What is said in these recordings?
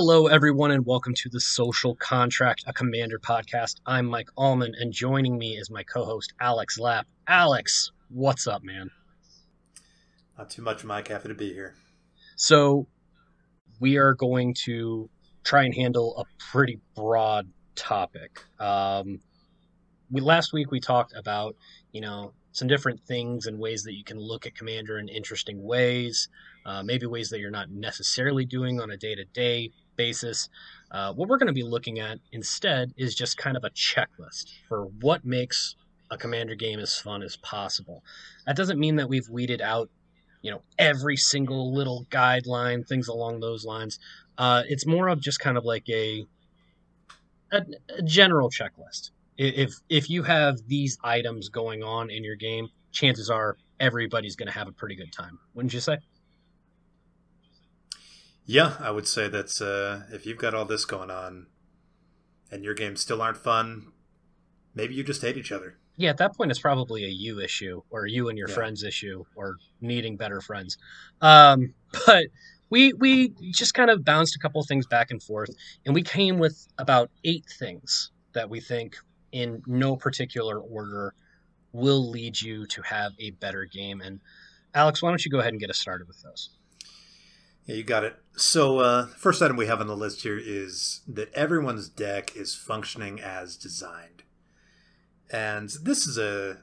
Hello, everyone, and welcome to the Social Contract, a Commander podcast. I'm Mike Allman, and joining me is my co-host, Alex Lapp. Alex, what's up, man? Not too much, Mike. Happy to be here. So, we are going to try and handle a pretty broad topic. Last week we talked about, some different things and ways that you can look at Commander in interesting ways, maybe ways that you're not necessarily doing on a day-to-day basis. What we're going to be looking at instead is just kind of a checklist for what makes a Commander game as fun as possible. That doesn't mean that we've weeded out, every single little guideline, things along those lines. It's more of just kind of like a general checklist. If you have these items going on in your game, chances are everybody's going to have a pretty good time, wouldn't you say? Yeah, I would say that if you've got all this going on and your games still aren't fun, maybe you just hate each other. Yeah, at that point, it's probably a you issue or you and your Yeah. friends issue or needing better friends. Um, but we just kind of bounced a couple of things back and forth, and we came with about 8 things that we think, in no particular order, will lead you to have a better game. And Alex, why don't you go ahead and get us started with those? Yeah, you got it. So, first item we have on the list here is that everyone's deck is functioning as designed. And this is a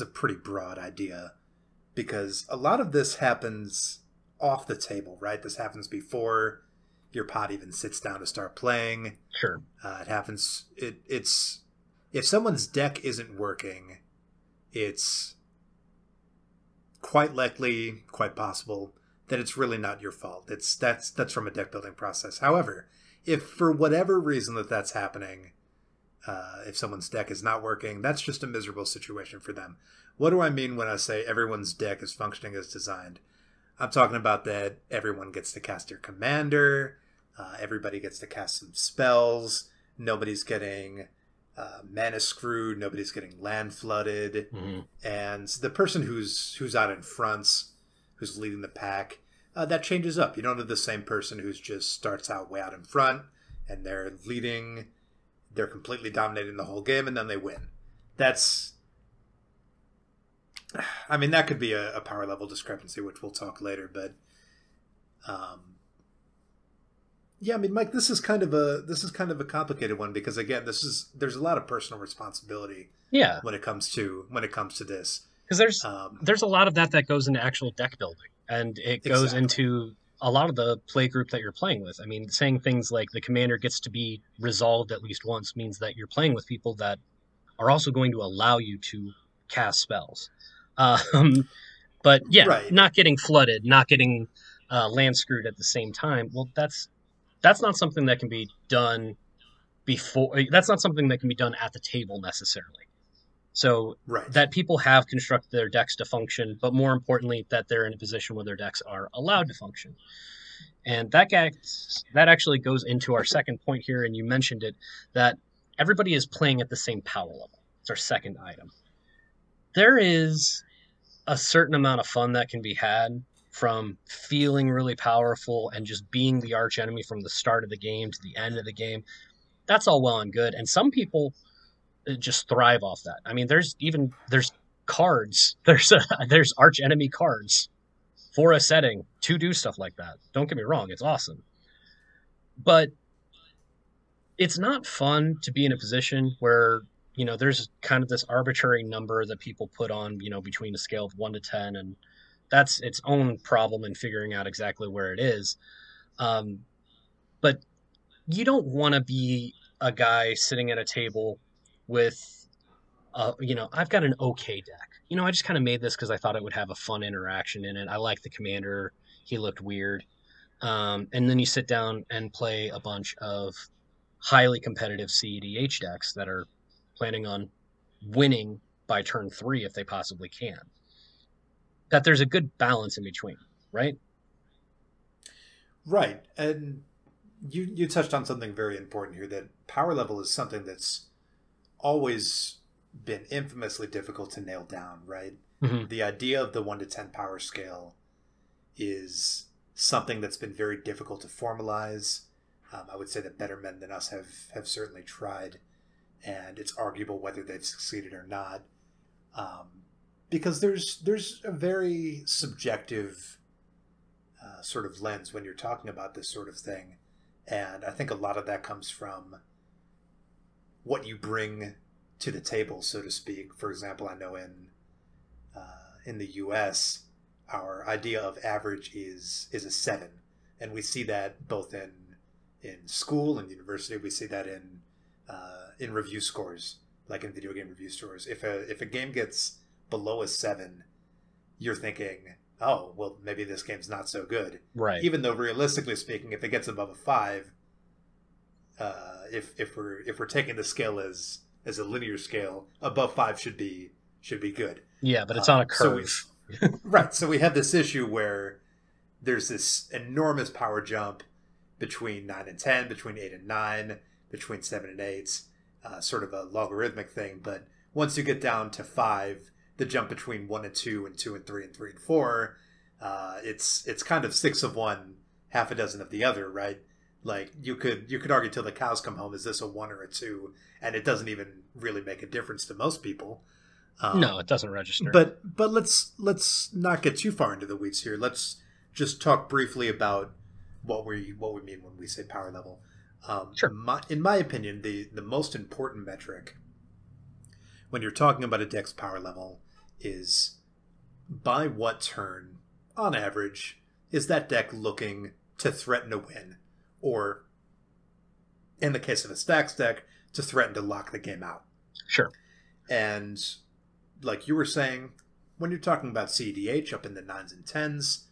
pretty broad idea because a lot of this happens off the table, right? This happens before your pot even sits down to start playing. Sure. It happens. It's if someone's deck isn't working, it's quite likely, quite possible that it's really not your fault. That's from a deck building process. However, if for whatever reason that's happening, if someone's deck is not working, that's just a miserable situation for them. What do I mean when I say everyone's deck is functioning as designed? I'm talking about that everyone gets to cast their commander, everybody gets to cast some spells, nobody's getting mana screwed, nobody's getting land flooded, and the person who's out in front, who's leading the pack, that changes up. You don't have the same person who's just starts out way out in front and they're leading, they're completely dominating the whole game, and then they win. That could be a power level discrepancy, which we'll talk later. But, Mike, this is kind of a complicated one because again, there's a lot of personal responsibility. Yeah. When it comes to this, because there's a lot of that goes into actual deck building, and it goes into a lot of the play group that you're playing with. I mean, saying things like the commander gets to be resolved at least once means that you're playing with people that are also going to allow you to cast spells. But yeah, right. Not getting flooded, not getting land screwed at the same time. Well, that's not something that can be done before. That's not something that can be done at the table necessarily. So right. that people have constructed their decks to function, but more importantly, that they're in a position where their decks are allowed to function. And that actually goes into our second point here, and you mentioned it, that everybody is playing at the same power level. It's our second item. There is a certain amount of fun that can be had from feeling really powerful and just being the arch enemy from the start of the game to the end of the game. That's all well and good. And some people just thrive off that. I mean, there's cards. There's arch enemy cards for a setting to do stuff like that. Don't get me wrong, it's awesome. But it's not fun to be in a position where, there's kind of this arbitrary number that people put on, between a scale of 1 to 10, and that's its own problem in figuring out exactly where it is. But you don't want to be a guy sitting at a table with, I've got an okay deck. I just kind of made this because I thought it would have a fun interaction in it. I like the commander. He looked weird. And then you sit down and play a bunch of highly competitive CEDH decks that are planning on winning by turn 3 if they possibly can. That there's a good balance in between, right? Right. And you touched on something very important here, that power level is something that's always been infamously difficult to nail down, right? Mm-hmm. The idea of the 1 to 10 power scale is something that's been very difficult to formalize. I would say that better men than us have certainly tried, and it's arguable whether they've succeeded or not, because there's a very subjective sort of lens when you're talking about this sort of thing, and I think a lot of that comes from what you bring to the table, so to speak. For example, I know in the U.S., our idea of average is a 7, and we see that both in school and university. We see that in review scores, like in video game review scores. If a game gets below a 7, you're thinking, oh, well, maybe this game's not so good. Right. Even though realistically speaking, if it gets above a 5, if we're taking the scale as a linear scale, above 5 should be good. Yeah, but it's on a curve. Right. So we have this issue where there's this enormous power jump between 9 and 10, between 8 and 9, between 7 and 8, sort of a logarithmic thing. But once you get down to 5, the jump between 1 and 2 and 2 and 3 and 3 and 4, it's kind of 6 of one, half a dozen of the other, right? Like you could argue till the cows come home, is this a 1 or a 2? And it doesn't even really make a difference to most people. No, it doesn't register. But let's not get too far into the weeds here. Let's just talk briefly about what we mean when we say power level. Sure. In my opinion, the most important metric when you're talking about a deck's power level is by what turn, on average, is that deck looking to threaten a win, or in the case of a stacks deck, to threaten to lock the game out. Sure. And like you were saying, when you're talking about CEDH up in the 9s and 10s,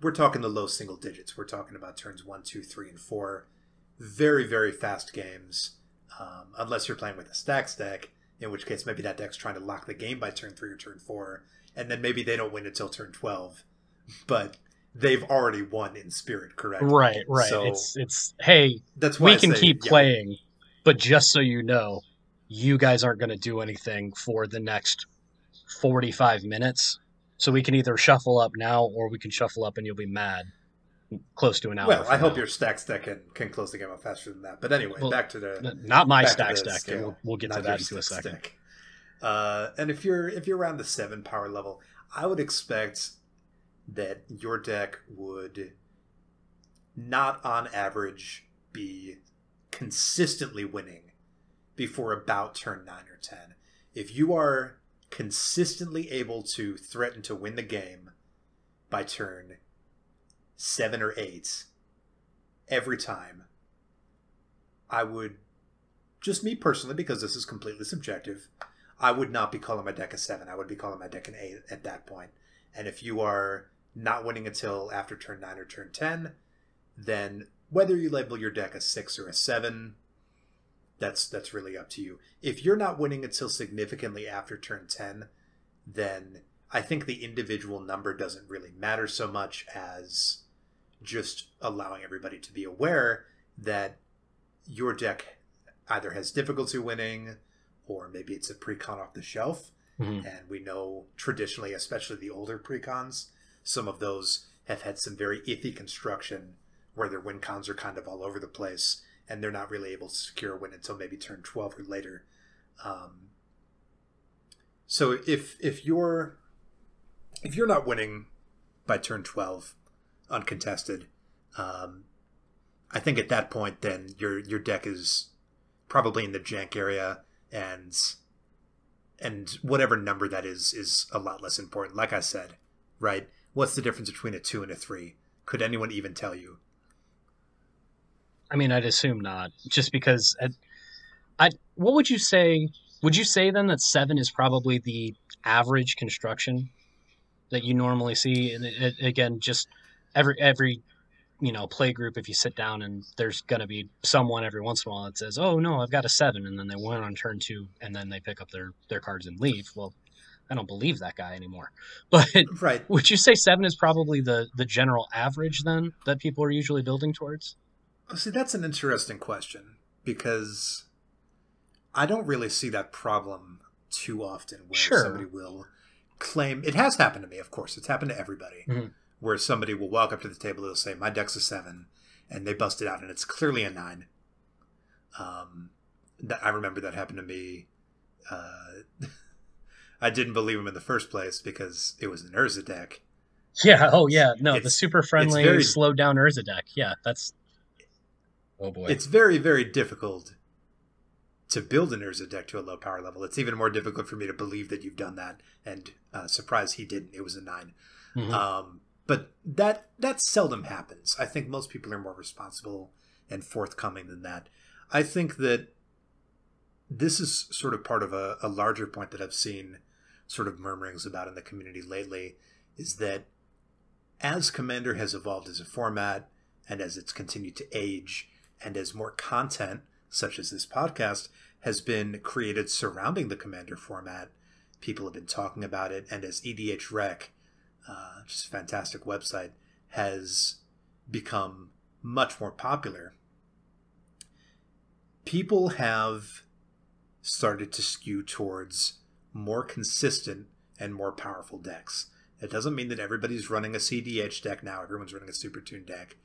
we're talking the low single digits. We're talking about turns 1, 2, 3, and 4. Very, very fast games, unless you're playing with a stacks deck, in which case maybe that deck's trying to lock the game by turn 3 or turn 4, and then maybe they don't win until turn 12. But they've already won in spirit, correct? Right. So it's hey, that's why we can keep playing, but just so you know, you guys aren't going to do anything for the next 45 minutes. So we can either shuffle up now, or we can shuffle up and you'll be mad close to an hour. Well, I hope your stacks deck can close the game out faster than that. But anyway, back to the not my stacks deck, and we'll get to that in a second. And if you're around the 7 power level, I would expect that your deck would not on average be consistently winning before about turn 9 or 10. If you are consistently able to threaten to win the game by turn 7 or 8 every time, I would, just me personally, because this is completely subjective, I would not be calling my deck a 7. I would be calling my deck an 8 at that point. And if you are not winning until after turn 9 or turn 10, then whether you label your deck a 6 or a 7, that's really up to you. If you're not winning until significantly after turn 10, then I think the individual number doesn't really matter so much as just allowing everybody to be aware that your deck either has difficulty winning, or maybe it's a precon off the shelf. Mm-hmm. And we know traditionally, especially the older precons, some of those have had some very iffy construction where their win cons are kind of all over the place, and they're not really able to secure a win until maybe turn 12 or later. So if you're not winning by turn 12 uncontested, I think at that point then your deck is probably in the jank area, and whatever number that is a lot less important. Like I said, right? What's the difference between a 2 and a 3? Could anyone even tell you? I mean, I'd assume not, just because what would you say? Would you say then that 7 is probably the average construction that you normally see? And again, just every play group, if you sit down and there's going to be someone every once in a while that says, oh no, I've got a 7, and then they win on turn 2 and then they pick up their cards and leave. Well, I don't believe that guy anymore. But right. Would you say 7 is probably the general average then that people are usually building towards? See, that's an interesting question, because I don't really see that problem too often where somebody will claim. It has happened to me, of course. It's happened to everybody. Mm-hmm. Where somebody will walk up to the table, they'll say, my deck's a 7. and they bust it out, and it's clearly a 9. I remember that happened to me. I didn't believe him in the first place because it was an Urza deck. Yeah. Oh, yeah. No, the super friendly, slowed down Urza deck. Yeah, that's. Oh boy. It's very, very difficult to build an Urza deck to a low power level. It's even more difficult for me to believe that you've done that. And surprised he didn't. It was a 9. Mm-hmm. But that seldom happens. I think most people are more responsible and forthcoming than that. I think that this is sort of part of a larger point that I've seen sort of murmurings about in the community lately, is that as Commander has evolved as a format, and as it's continued to age, and as more content, such as this podcast, has been created surrounding the Commander format, people have been talking about it, and as EDH Rec, just a fantastic website, has become much more popular, people have started to skew towards more consistent and more powerful decks. It doesn't mean that everybody's running a CDH deck now. Everyone's running a Super Tune deck.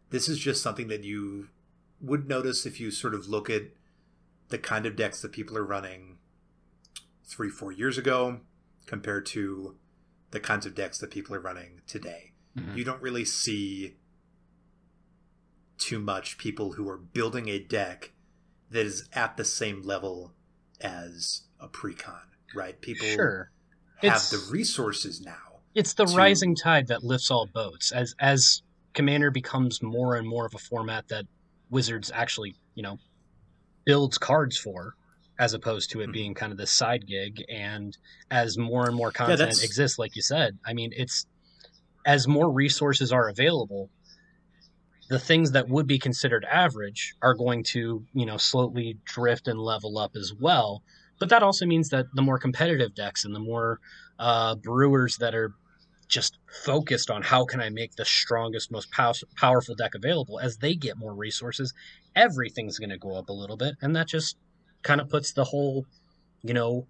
This is just something that you would notice if you sort of look at the kind of decks that people are running 3-4 years ago compared to the kinds of decks that people are running today. Mm-hmm. You don't really see too much people who are building a deck that is at the same level as a pre-con, right? People have the resources now. It's the rising tide that lifts all boats. As Commander becomes more and more of a format that Wizards actually, builds cards for, as opposed to it being kind of this side gig, and as more and more content exists, like you said, I mean, it's as more resources are available, the things that would be considered average are going to, slowly drift and level up as well. But that also means that the more competitive decks and the more brewers that are just focused on how can I make the strongest, most powerful deck available, as they get more resources, everything's going to go up a little bit. And that just kind of puts the whole, on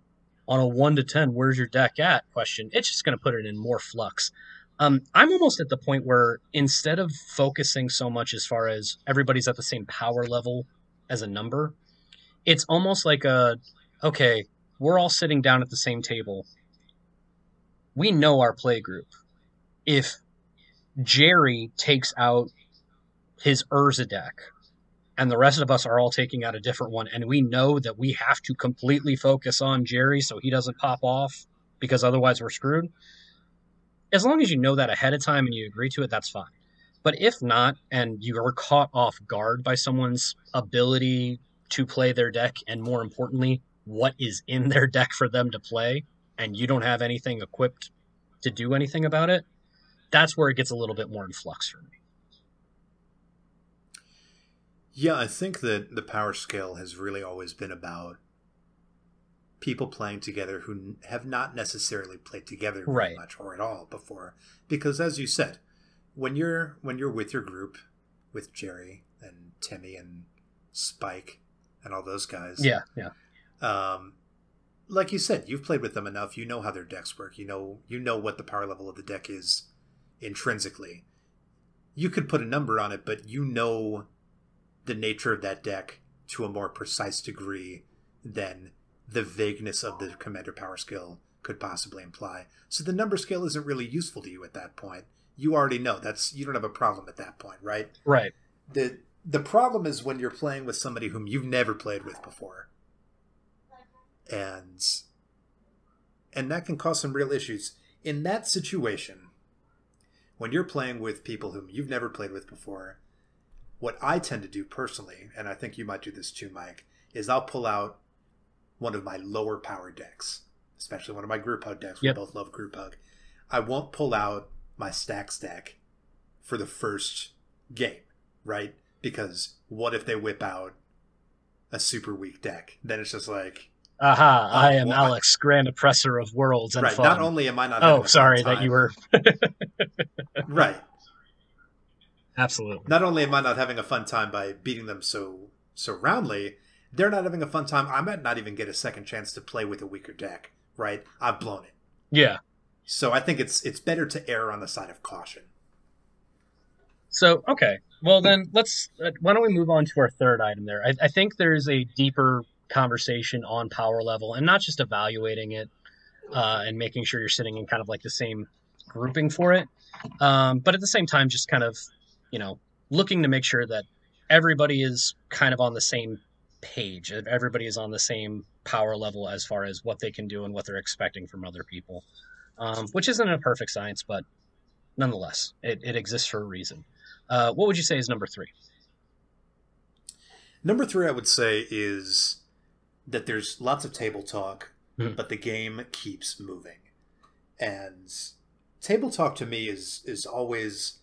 a 1 to 10, where's your deck at question. It's just going to put it in more flux. I'm almost at the point where instead of focusing so much as far as everybody's at the same power level as a number, it's almost like okay, we're all sitting down at the same table. We know our play group. If Jerry takes out his Urza deck and the rest of us are all taking out a different one, and we know that we have to completely focus on Jerry so he doesn't pop off because otherwise we're screwed, as long as you know that ahead of time and you agree to it, that's fine. But if not, and you are caught off guard by someone's ability to play their deck, and more importantly, what is in their deck for them to play, and you don't have anything equipped to do anything about it, that's where it gets a little bit more in flux for me. Yeah, I think that the power scale has really always been about people playing together who have not necessarily played together very much or at all before. Because as you said, when you're with your group, with Jerry and Timmy and Spike and all those guys. Yeah. Like you said, you've played with them enough. You know how their decks work. You know what the power level of the deck is intrinsically. You could put a number on it, but you know the nature of that deck to a more precise degree than the vagueness of the Commander power skill could possibly imply. So the number scale isn't really useful to you at that point. You already know you don't have a problem at that point, right? Right. The problem is when you're playing with somebody whom you've never played with before. And that can cause some real issues. In that situation, when you're playing with people whom you've never played with before, what I tend to do personally, and I think you might do this too, Mike, is I'll pull out one of my lower power decks, especially one of my group hug decks. We both love group hug. I won't pull out my stacks deck for the first game, right? Because what if they whip out a super weak deck? Then it's just like, aha, I am Alex, Grand Oppressor of Worlds and fun. Not only am I not having a sorry fun time, that you were right. Absolutely. Not only am I not having a fun time by beating them so roundly, they're not having a fun time. I might not even get a second chance to play with a weaker deck, right? I've blown it. Yeah. So I think it's better to err on the side of caution. So, okay. Well, then why don't we move on to our third item there? I think there's a deeper conversation on power level and not just evaluating it and making sure you're sitting in kind of like the same grouping for it. But at the same time, just kind of, you know, looking to make sure that everybody is kind of on the same page. Everybody is on the same power level as far as what they can do and what they're expecting from other people, which isn't a perfect science, but nonetheless, it exists for a reason. What would you say is number three? Number three, I would say, is that there's lots of table talk, Mhm. but the game keeps moving. And table talk to me is always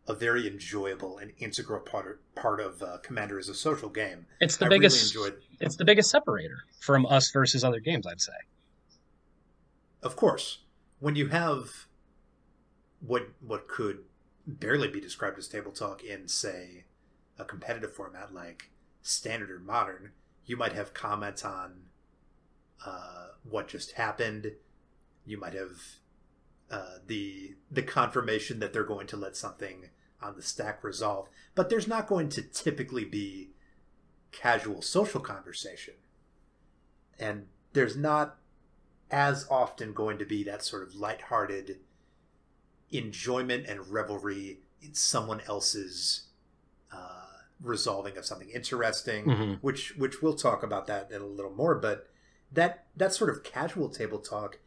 a very enjoyable and integral part of Commander as a social game. It's the I really biggest. enjoyed, It's the biggest separator from us versus other games, I'd say. of course, when you have what could barely be described as table talk in, say, a competitive format like standard or modern, you might have comments on what just happened. You might have the confirmation that they're going to let something on the stack resolve, but there's not going to typically be casual social conversation, and there's not as often going to be that sort of lighthearted enjoyment and revelry in someone else's resolving of something interesting, Hmm. which we'll talk about that in a little more. But that sort of casual table talk,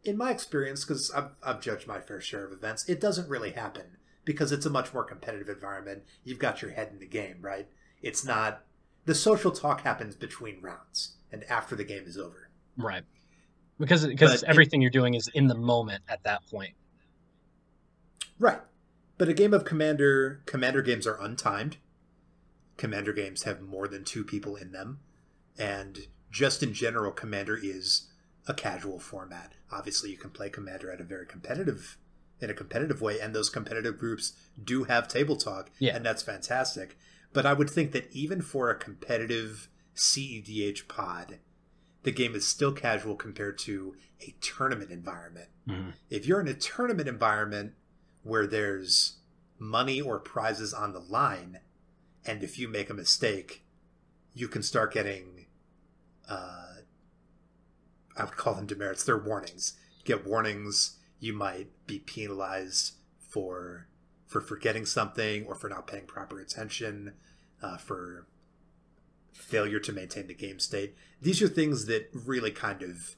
in my experience, because I've judged my fair share of events, it doesn't really happen because it's a much more competitive environment. You've got your head in the game, right? It's not the social talk happens between rounds and after the game is over. Right. Because But in everything you're doing is in the moment at that point. Right. But a game of Commander games are untimed. Commander games have more than two people in them. And just in general, Commander is a casual format. Obviously, you can play Commander at a very competitive in a competitive way, and those competitive groups do have table talk, Yeah. and that's fantastic. But I would think that even for a competitive CEDH pod, the game is still casual compared to a tournament environment. Hmm. If you're in a tournament environment where there's money or prizes on the line, and if you make a mistake, you can start getting, I would call them demerits. They're warnings. You get warnings. You might be penalized for forgetting something or for not paying proper attention, for failure to maintain the game state. These are things that really kind of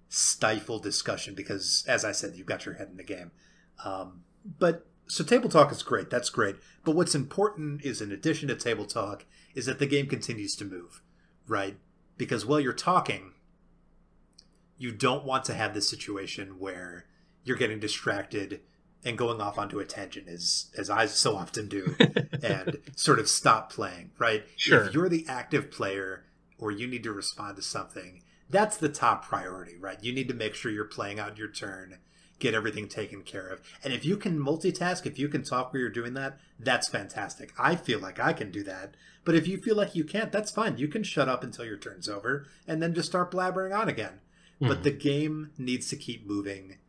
stifle discussion because, as I said, you've got your head in the game. But so table talk is great. That's great. But what's important is, in addition to table talk, is that the game continues to move, right? Because while you're talking, you don't want to have this situation where you're getting distracted and going off onto a tangent, as I so often do, and sort of stop playing, right? Sure. If you're the active player or you need to respond to something, that's the top priority, right? You need to make sure you're playing out your turn, get everything taken care of. And if you can multitask, if you can talk where you're doing that, that's fantastic. I feel like I can do that. But if you feel like you can't, that's fine. You can shut up until your turn's over and then just start blabbering on again. But Hmm. the game needs to keep moving.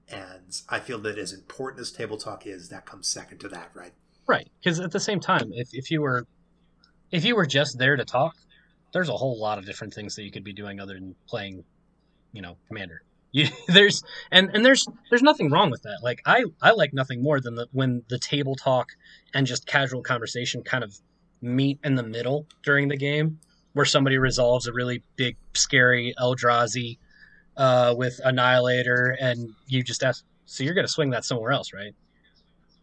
And I feel that as important as table talk is, that comes second to that, right? Right. Because at the same time, if you were just there to talk, there's a whole lot of different things that you could be doing other than playing, Commander. You, there's nothing wrong with that. Like I like nothing more than when the table talk and just casual conversation kind of meet in the middle during the game, where somebody resolves a really big scary Eldrazi with Annihilator, and you just ask, so you're going to swing that somewhere else, right?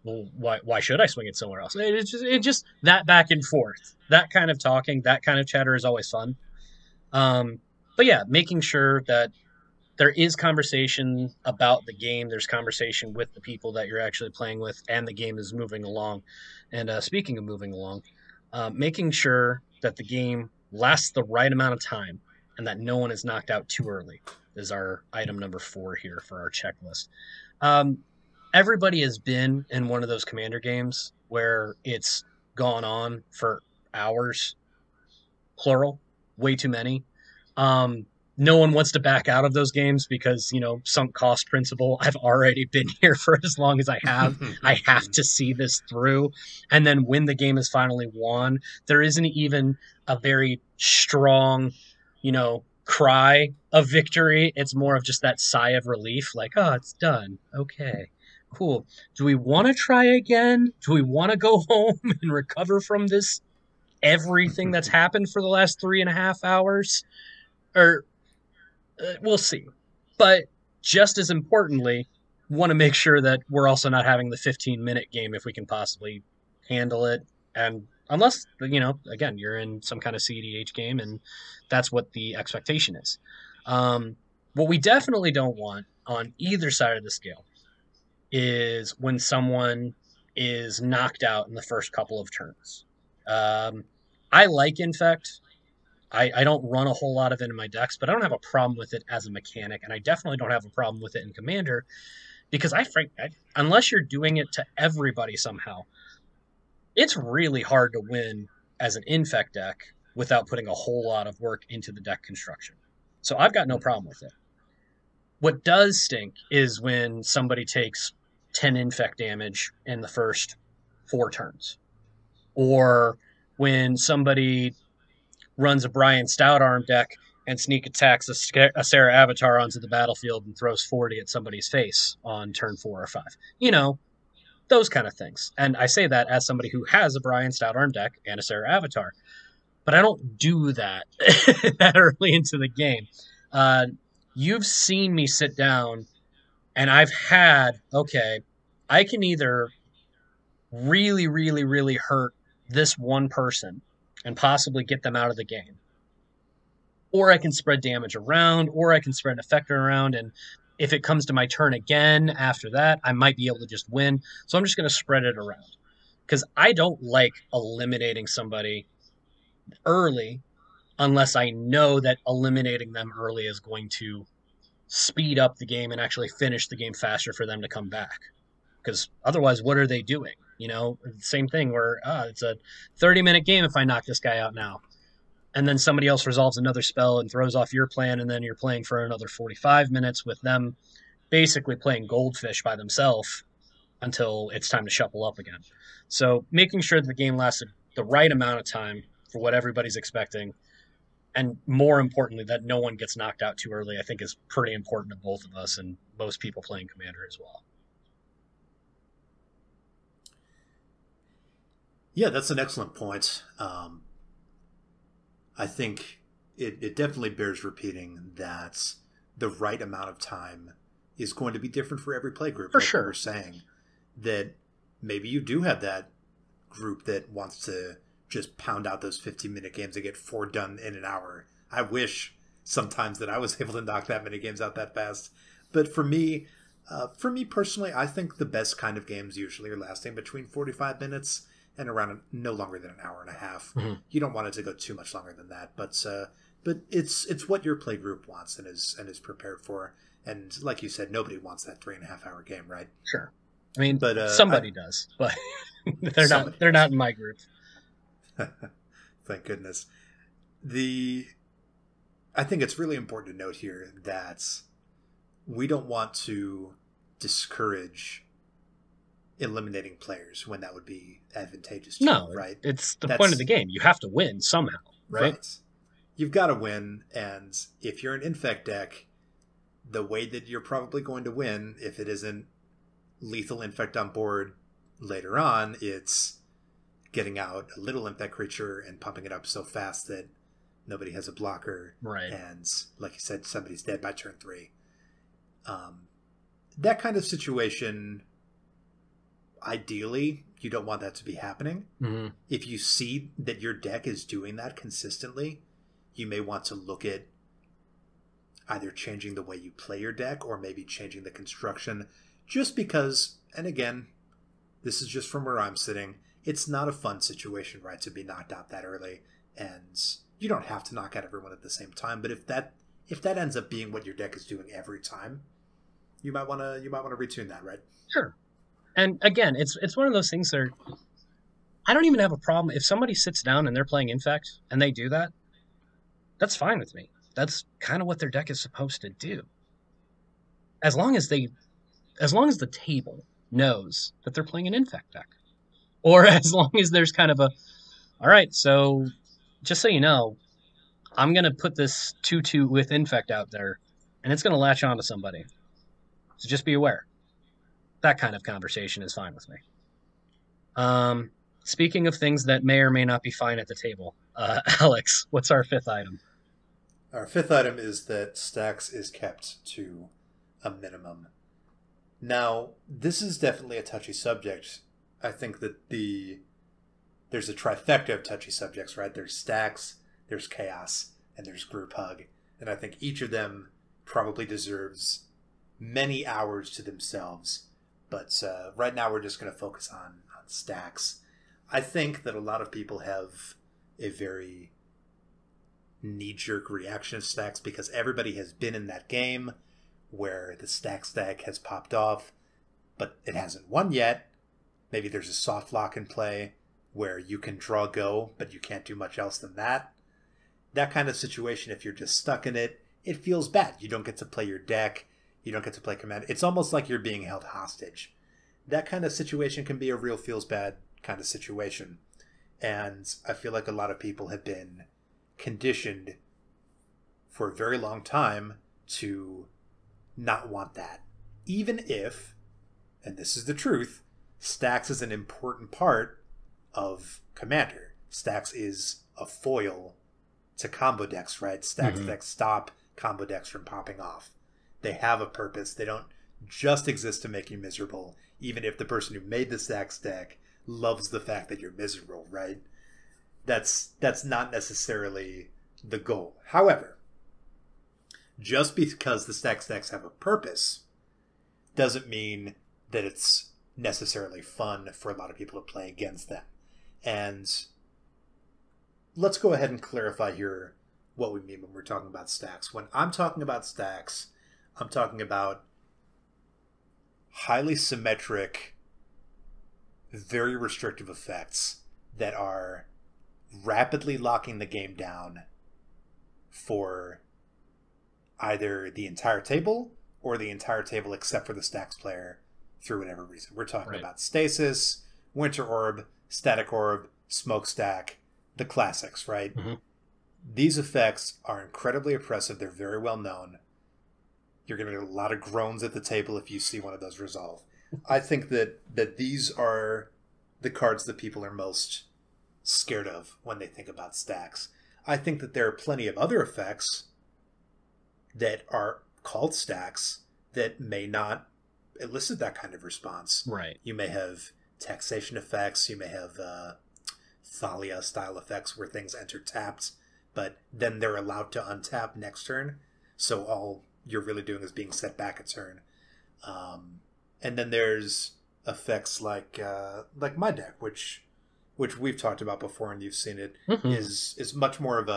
Well, why should I swing it somewhere else? It just that back and forth, that kind of talking, that kind of chatter is always fun. Um, but yeah, making sure that there is conversation about the game. There's conversation with the people that you're actually playing with, and the game is moving along. And speaking of moving along, making sure that the game lasts the right amount of time and that no one is knocked out too early is our item number 4 here for our checklist. Um, Everybody has been in one of those commander games where it's gone on for hours, plural, way too many. Um, no one wants to back out of those games because, sunk cost principle. I've already been here for as long as I have. I have to see this through. And then when the game is finally won, there isn't even a very strong, cry of victory. It's more of just that sigh of relief, like, oh, it's done. Okay, cool. Do we want to try again? Do we want to go home and recover from this everything that's happened for the last 3.5 hours? Or we'll see. But just as importantly, want to make sure that we're also not having the 15-minute game if we can possibly handle it. And unless, again, you're in some kind of CDH game and that's what the expectation is. What we definitely don't want on either side of the scale is when someone is knocked out in the first couple of turns. I like Infect. I don't run a whole lot of it in my decks, but I don't have a problem with it as a mechanic, and I definitely don't have a problem with it in Commander, because unless you're doing it to everybody somehow, it's really hard to win as an Infect deck without putting a whole lot of work into the deck construction. So I've got no problem with it. What does stink is when somebody takes 10 Infect damage in the first 4 turns, or when somebody runs a Brian Stoutarm deck and sneak attacks a Sarah Avatar onto the battlefield and throws 40 at somebody's face on turn 4 or 5. Those kind of things. And I say that as somebody who has a Brian Stoutarm deck and a Sarah Avatar. But I don't do that that early into the game. You've seen me sit down and I've had, okay, I can either really, really, really hurt this one person and possibly get them out of the game, or I can spread damage around, or I can spread an effector around, and if it comes to my turn again after that, I might be able to just win. So I'm just going to spread it around, because I don't like eliminating somebody early unless I know that eliminating them early is going to speed up the game and actually finish the game faster for them to come back. Because otherwise, what are they doing? Same thing where it's a 30-minute game if I knock this guy out now. And then somebody else resolves another spell and throws off your plan, and then you're playing for another 45 minutes with them basically playing goldfish by themselves until it's time to shuffle up again. So making sure that the game lasted the right amount of time for what everybody's expecting, and more importantly, that no one gets knocked out too early, I think is pretty important to both of us and most people playing Commander as well. Yeah, that's an excellent point. I think it definitely bears repeating that the right amount of time is going to be different for every play group. For sure. We're saying that maybe you do have that group that wants to just pound out those 15-minute games and get 4 done in an hour. I wish sometimes that I was able to knock that many games out that fast. But for me personally, I think the best kind of games usually are lasting between 45 minutes and around no longer than an hour and a half. Mm-hmm. You don't want it to go too much longer than that, but it's what your play group wants and is prepared for. And like you said, nobody wants that 3.5-hour game, right? Sure. I mean, but somebody does, but they're not in my group. Thank goodness. I think it's really important to note here that we don't want to discourage eliminating players when that would be advantageous to no, you, right? It's the point of the game. You have to win somehow, right? You've got to win, and if you're an Infect deck, the way that you're probably going to win, if it isn't lethal Infect on board later on, it's getting out a little Infect creature and pumping it up so fast that nobody has a blocker. Right. And like you said, somebody's dead by turn 3. That kind of situation, ideally, you don't want that to be happening. Mm-hmm. If you see that your deck is doing that consistently, you may want to look at either changing the way you play your deck or maybe changing the construction, just because, and again, this is just from where I'm sitting, it's not a fun situation, right, to be knocked out that early, and you don't have to knock out everyone at the same time, but if that ends up being what your deck is doing every time, you might want to retune that, right? Sure. And again, it's one of those things that I don't even have a problem if somebody sits down and they're playing Infect and they do that. That's fine with me. that's kind of what their deck is supposed to do. As long as the table knows that they're playing an infect deck. Or as long as there's kind of a, all right, so just so you know, I'm going to put this 2/2 with infect out there, and it's going to latch onto somebody. So just be aware. That kind of conversation is fine with me. Speaking of things that may or may not be fine at the table, Alex, what's our fifth item? Our fifth item is that Stax is kept to a minimum. Now, this is definitely a touchy subject. I think that there's a trifecta of touchy subjects, right? There's Stax, there's Chaos, and there's Group Hug. And I think each of them probably deserves many hours to themselves. But right now we're just going to focus on Stax. I think that a lot of people have a very knee-jerk reaction to Stax because everybody has been in that game where the Stax deck has popped off, but it hasn't won yet. Maybe there's a soft lock in play where you can draw go, but you can't do much else than that. That kind of situation, if you're just stuck in it, it feels bad. You don't get to play your deck. You don't get to play command. It's almost like you're being held hostage. That kind of situation can be a real feels bad kind of situation. And I feel like a lot of people have been conditioned for a very long time to not want that. Even if, and this is the truth, Stax is an important part of Commander. Stax is a foil to combo decks, right? Stax decks stop combo decks from popping off. They have a purpose. They don't just exist to make you miserable, even if the person who made the Stax deck loves the fact that you're miserable, right? That's not necessarily the goal. However, just because the Stax decks have a purpose doesn't mean that it's necessarily fun for a lot of people to play against them. And let's go ahead and clarify here what we mean when we're talking about Stax. When I'm talking about Stax, I'm talking about highly symmetric, very restrictive effects that are rapidly locking the game down for either the entire table or the entire table except for the Stax player through whatever reason. We're talking about Stasis, Winter Orb, Static Orb, Smokestack, the classics, right? These effects are incredibly oppressive. They're very well known. You're going to get a lot of groans at the table if you see one of those resolve. I think that these are the cards that people are most scared of when they think about Stax. I think that there are plenty of other effects that are called Stax that may not elicit that kind of response. Right. You may have taxation effects. You may have Thalia style effects where things enter tapped, but then they're allowed to untap next turn. So all you're really doing is being set back a turn. And then there's effects like my deck, which we've talked about before and you've seen it, is much more of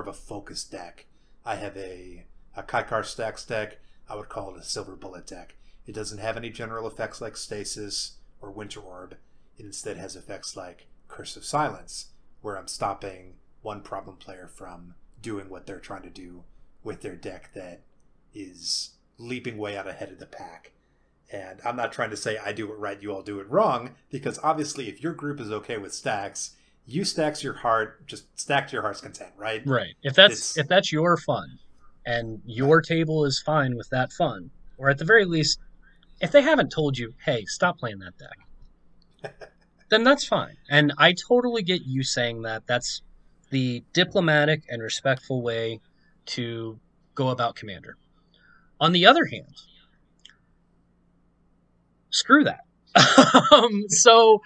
a focused deck. I have a Kaikar Stax deck. I would call it a Silver Bullet deck. It doesn't have any general effects like Stasis or Winter Orb. It instead has effects like Curse of Silence, where I'm stopping one problem player from doing what they're trying to do with their deck that is leaping way out ahead of the pack. And I'm not trying to say I do it right, you all do it wrong, because obviously if your group is okay with Stax, you Stax your heart, just stack to your heart's content, right? Right. If that's your fun, and your table is fine with that fun, or at the very least, if they haven't told you, hey, stop playing that deck, then that's fine. And I totally get you saying that. That's the diplomatic and respectful way to go about Commander. On the other hand, screw that. So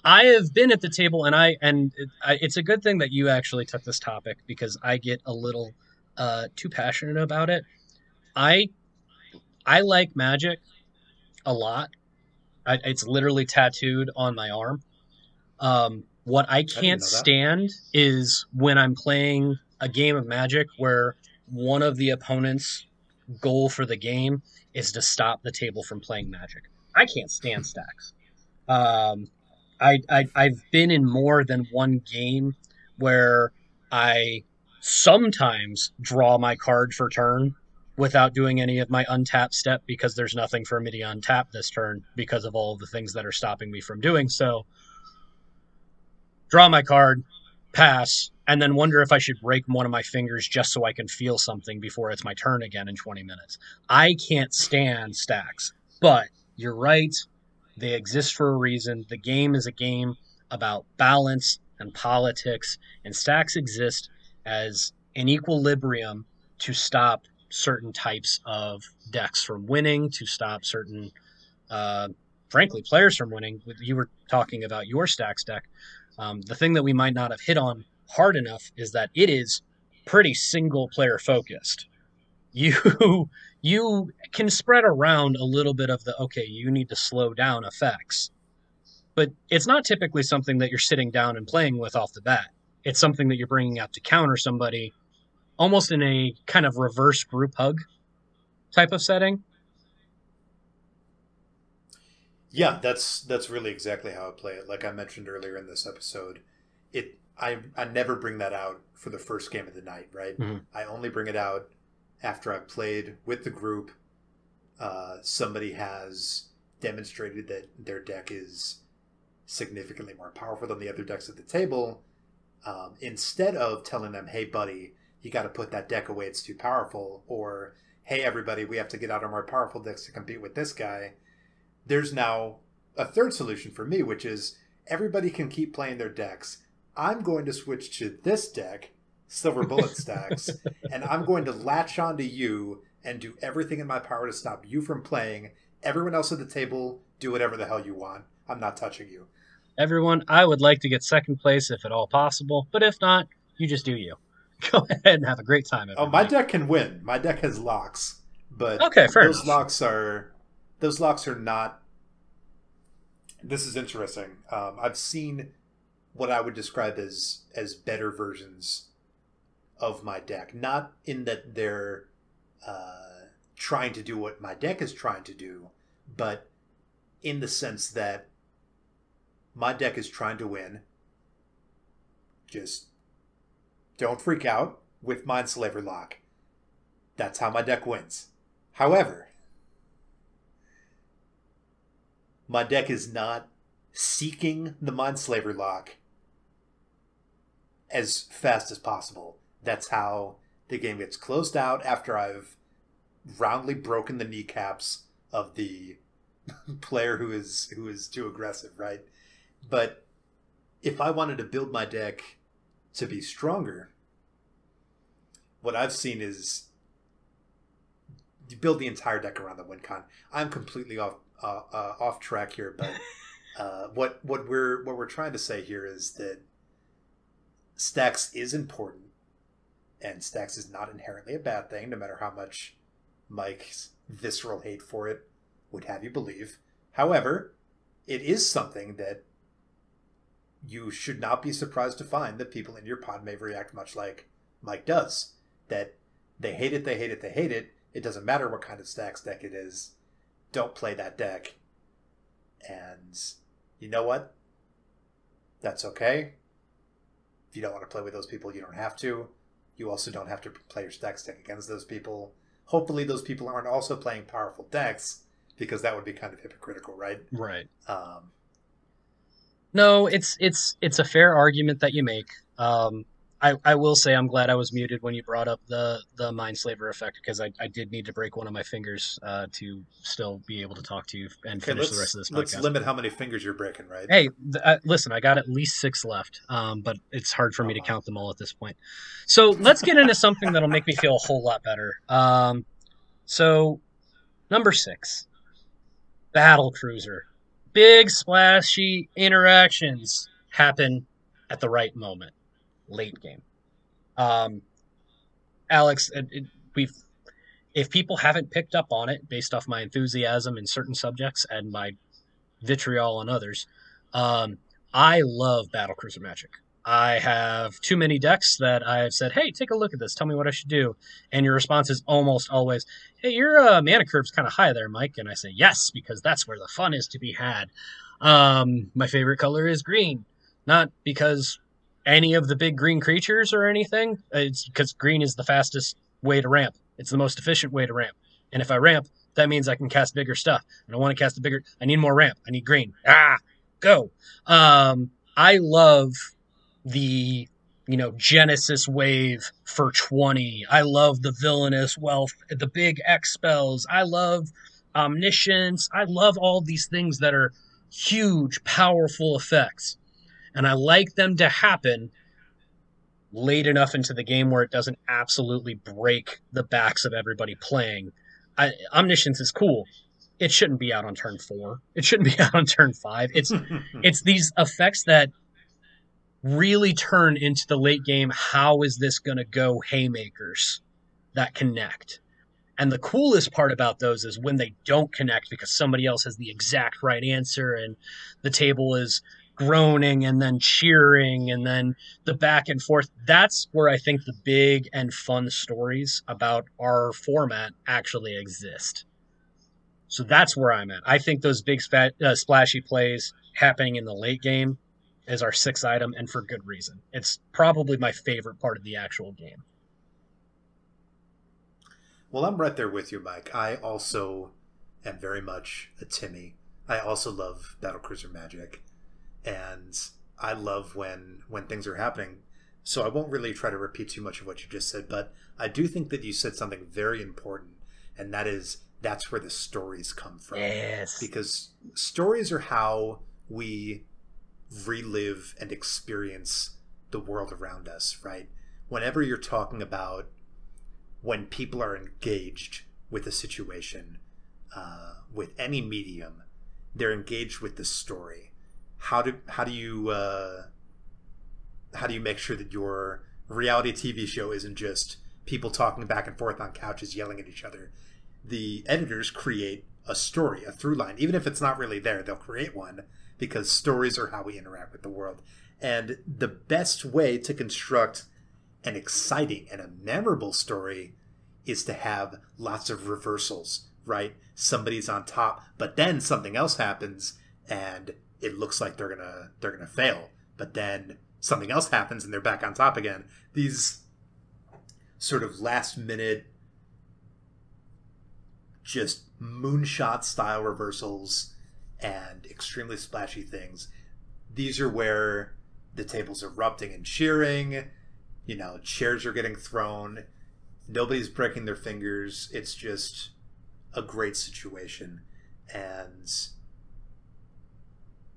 I have been at the table, and it's a good thing that you actually took this topic because I get a little too passionate about it. I like Magic a lot. It's literally tattooed on my arm. What I can't stand is when I'm playing a game of Magic where one of the opponent's goal for the game is to stop the table from playing Magic. I can't stand Stax. I've been in more than one game where I sometimes draw my card for turn without doing any of my untap step because there's nothing for me to untap this turn because of all of the things that are stopping me from doing so. Draw my card, pass, and then wonder if I should break one of my fingers just so I can feel something before it's my turn again in 20 minutes. I can't stand stacks, but you're right. They exist for a reason. The game is a game about balance and politics, and stacks exist as an equilibrium to stop certain types of decks from winning, to stop certain, frankly, players from winning. You were talking about your stacks deck. The thing that we might not have hit on hard enough is that it is pretty single player focused. You you can spread around a little bit of the okay, you need to slow down effects, but it's not typically something that you're sitting down and playing with off the bat. It's something that you're bringing out to counter somebody, almost in a kind of reverse group hug type of setting. Yeah, that's really exactly how I play it. Like I mentioned earlier in this episode, I never bring that out for the first game of the night, right? Mm-hmm. I only bring it out after I've played with the group. Somebody has demonstrated that their deck is significantly more powerful than the other decks at the table. Instead of telling them, "Hey, buddy, you got to put that deck away; it's too powerful," or "Hey, everybody, we have to get out our more powerful decks to compete with this guy." There's now a third solution for me, which is everybody can keep playing their decks. I'm going to switch to this deck, Silver Bullet Stacks, and I'm going to latch onto you and do everything in my power to stop you from playing. Everyone else at the table, do whatever the hell you want. I'm not touching you. Everyone, I would like to get second place if at all possible, but if not, you just do you. Go ahead and have a great time. Everybody. Oh, my deck can win. My deck has locks, but okay, fair those enough. those locks are not. This is interesting. I've seen what I would describe as better versions of my deck. Not in that they're trying to do what my deck is trying to do, but in the sense that my deck is trying to win. Just don't freak out with Mindslaver Lock. That's how my deck wins. However, my deck is not seeking the Mindslaver Lock as fast as possible. That's how the game gets closed out after I've roundly broken the kneecaps of the player who is too aggressive, right? But if I wanted to build my deck to be stronger, what I've seen is you build the entire deck around the win con. I'm completely off track here, but what we're trying to say here is that stacks is important, and stacks is not inherently a bad thing, no matter how much Mike's visceral hate for it would have you believe. However, it is something that you should not be surprised to find that people in your pod may react much like Mike does. That they hate it, they hate it, they hate it. It doesn't matter what kind of stacks deck it is. Don't play that deck. And you know what? That's okay. If you don't want to play with those people, you don't have to. You also don't have to play your stacks deck against those people. Hopefully those people aren't also playing powerful decks, because that would be kind of hypocritical, right? Right. No, it's a fair argument that you make. I will say I'm glad I was muted when you brought up the Mindslaver effect, because I did need to break one of my fingers to still be able to talk to you and finish the rest of this podcast. Let's limit how many fingers you're breaking, right? Hey, listen, I got at least 6 left, but it's hard for me to count them all at this point. So let's get into something that'll make me feel a whole lot better. So number 6, Battle Cruiser. Big splashy interactions happen at the right moment. Late game. Alex, if people haven't picked up on it based off my enthusiasm in certain subjects and my vitriol on others, I love Battlecruiser Magic. I have too many decks that I've said, hey, take a look at this. Tell me what I should do. And your response is almost always, hey, your mana curve's kind of high there, Mike. And I say, yes, because that's where the fun is to be had. My favorite color is green. Not because any of the big green creatures or anything. It's because green is the fastest way to ramp. It's the most efficient way to ramp. And if I ramp, that means I can cast bigger stuff. And I want to cast a bigger. I need more ramp. I need green. Go. I love the Genesis wave for 20. I love the villainous wealth, the big X spells. I love omniscience. I love all these things that are huge, powerful effects. And I like them to happen late enough into the game where it doesn't absolutely break the backs of everybody playing. Omniscience is cool. It shouldn't be out on turn 4. It shouldn't be out on turn 5. It's these effects that really turn into the late game. How is this going to go haymakers that connect? And the coolest part about those is when they don't connect because somebody else has the exact right answer and the table is groaning and then cheering and then the back and forth. That's where I think the big and fun stories about our format actually exist. So that's where I'm at. I think those big splashy plays happening in the late game is our 6th item, and for good reason. It's probably my favorite part of the actual game. Well, I'm right there with you, Mike. I also am very much a Timmy. I also love Battlecruiser Magic. And I love when things are happening. So I won't really try to repeat too much of what you just said, but I do think that you said something very important, and that's where the stories come from. Yes. Because stories are how we relive and experience the world around us, right? Whenever you're talking about when people are engaged with a situation, with any medium, they're engaged with the story. How do you make sure that your reality TV show isn't just people talking back and forth on couches yelling at each other? The editors create a story, a through line. Even if it's not really there, they'll create one because stories are how we interact with the world. And the best way to construct an exciting and a memorable story is to have lots of reversals, right? Somebody's on top, but then something else happens and it looks like they're gonna fail. But then something else happens and they're back on top again. These sort of last minute, just moonshot style reversals and extremely splashy things. These are where the table's erupting and cheering. Chairs are getting thrown. Nobody's breaking their fingers. It's just a great situation. And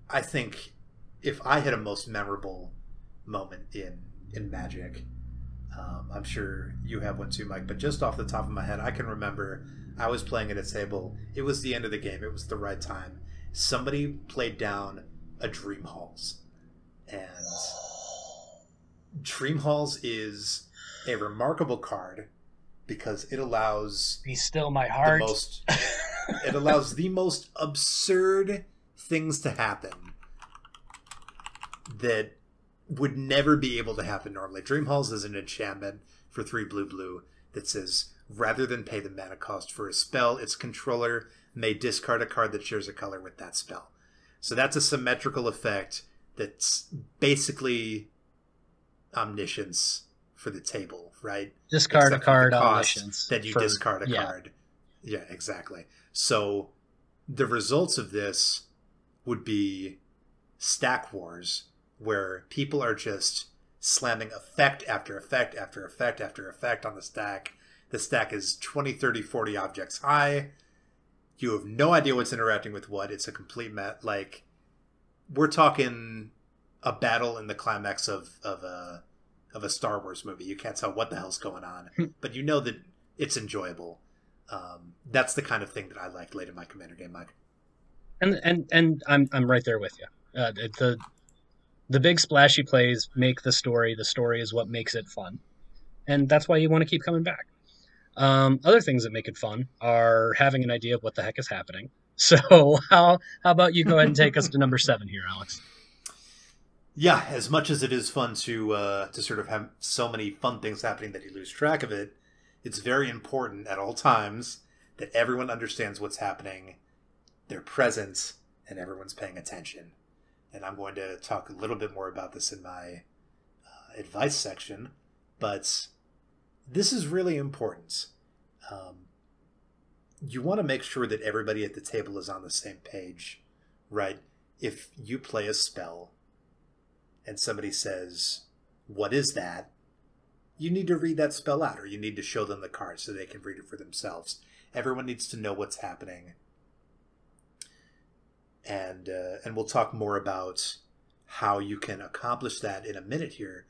I think if I had a most memorable moment in Magic, I'm sure you have one too, Mike, but just off the top of my head, I can remember I was playing at a table. It was the end of the game. It was the right time. Somebody played down a Dream Halls. And Dream Halls is a remarkable card because it allows Be still my heart. It allows the most absurd things to happen that would never be able to happen normally. Dream Halls is an enchantment for 3 blue that says, rather than pay the mana cost for a spell, its controller may discard a card that shares a color with that spell. So that's a symmetrical effect that's basically omniscience for the table, right? Discard a card, omniscience. That you discard a card. Yeah, exactly. So the results of this would be stack wars, where people are just slamming effect after effect after effect after effect on the stack. The stack is 20, 30, 40 objects high. You have no idea what's interacting with what. It's a complete we're talking a battle in the climax of a Star Wars movie. You can't tell what the hell's going on, but you know that it's enjoyable. That's the kind of thing that I like late in my Commander game, Mike. And I'm right there with you. The big splashy plays make the story. The story is what makes it fun, and that's why you want to keep coming back. Other things that make it fun are having an idea of what the heck is happening. So how about you go ahead and take us to number 7 here, Alex? Yeah, as much as it is fun to sort of have so many fun things happening that you lose track of it, it's very important at all times that everyone understands what's happening, they're present, and everyone's paying attention. And I'm going to talk a little bit more about this in my advice section, but this is really important. You want to make sure that everybody at the table is on the same page, right? If you play a spell and somebody says, "What is that?" you need to read that spell out, or you need to show them the card so they can read it for themselves. Everyone needs to know what's happening. And we'll talk more about how you can accomplish that in a minute here.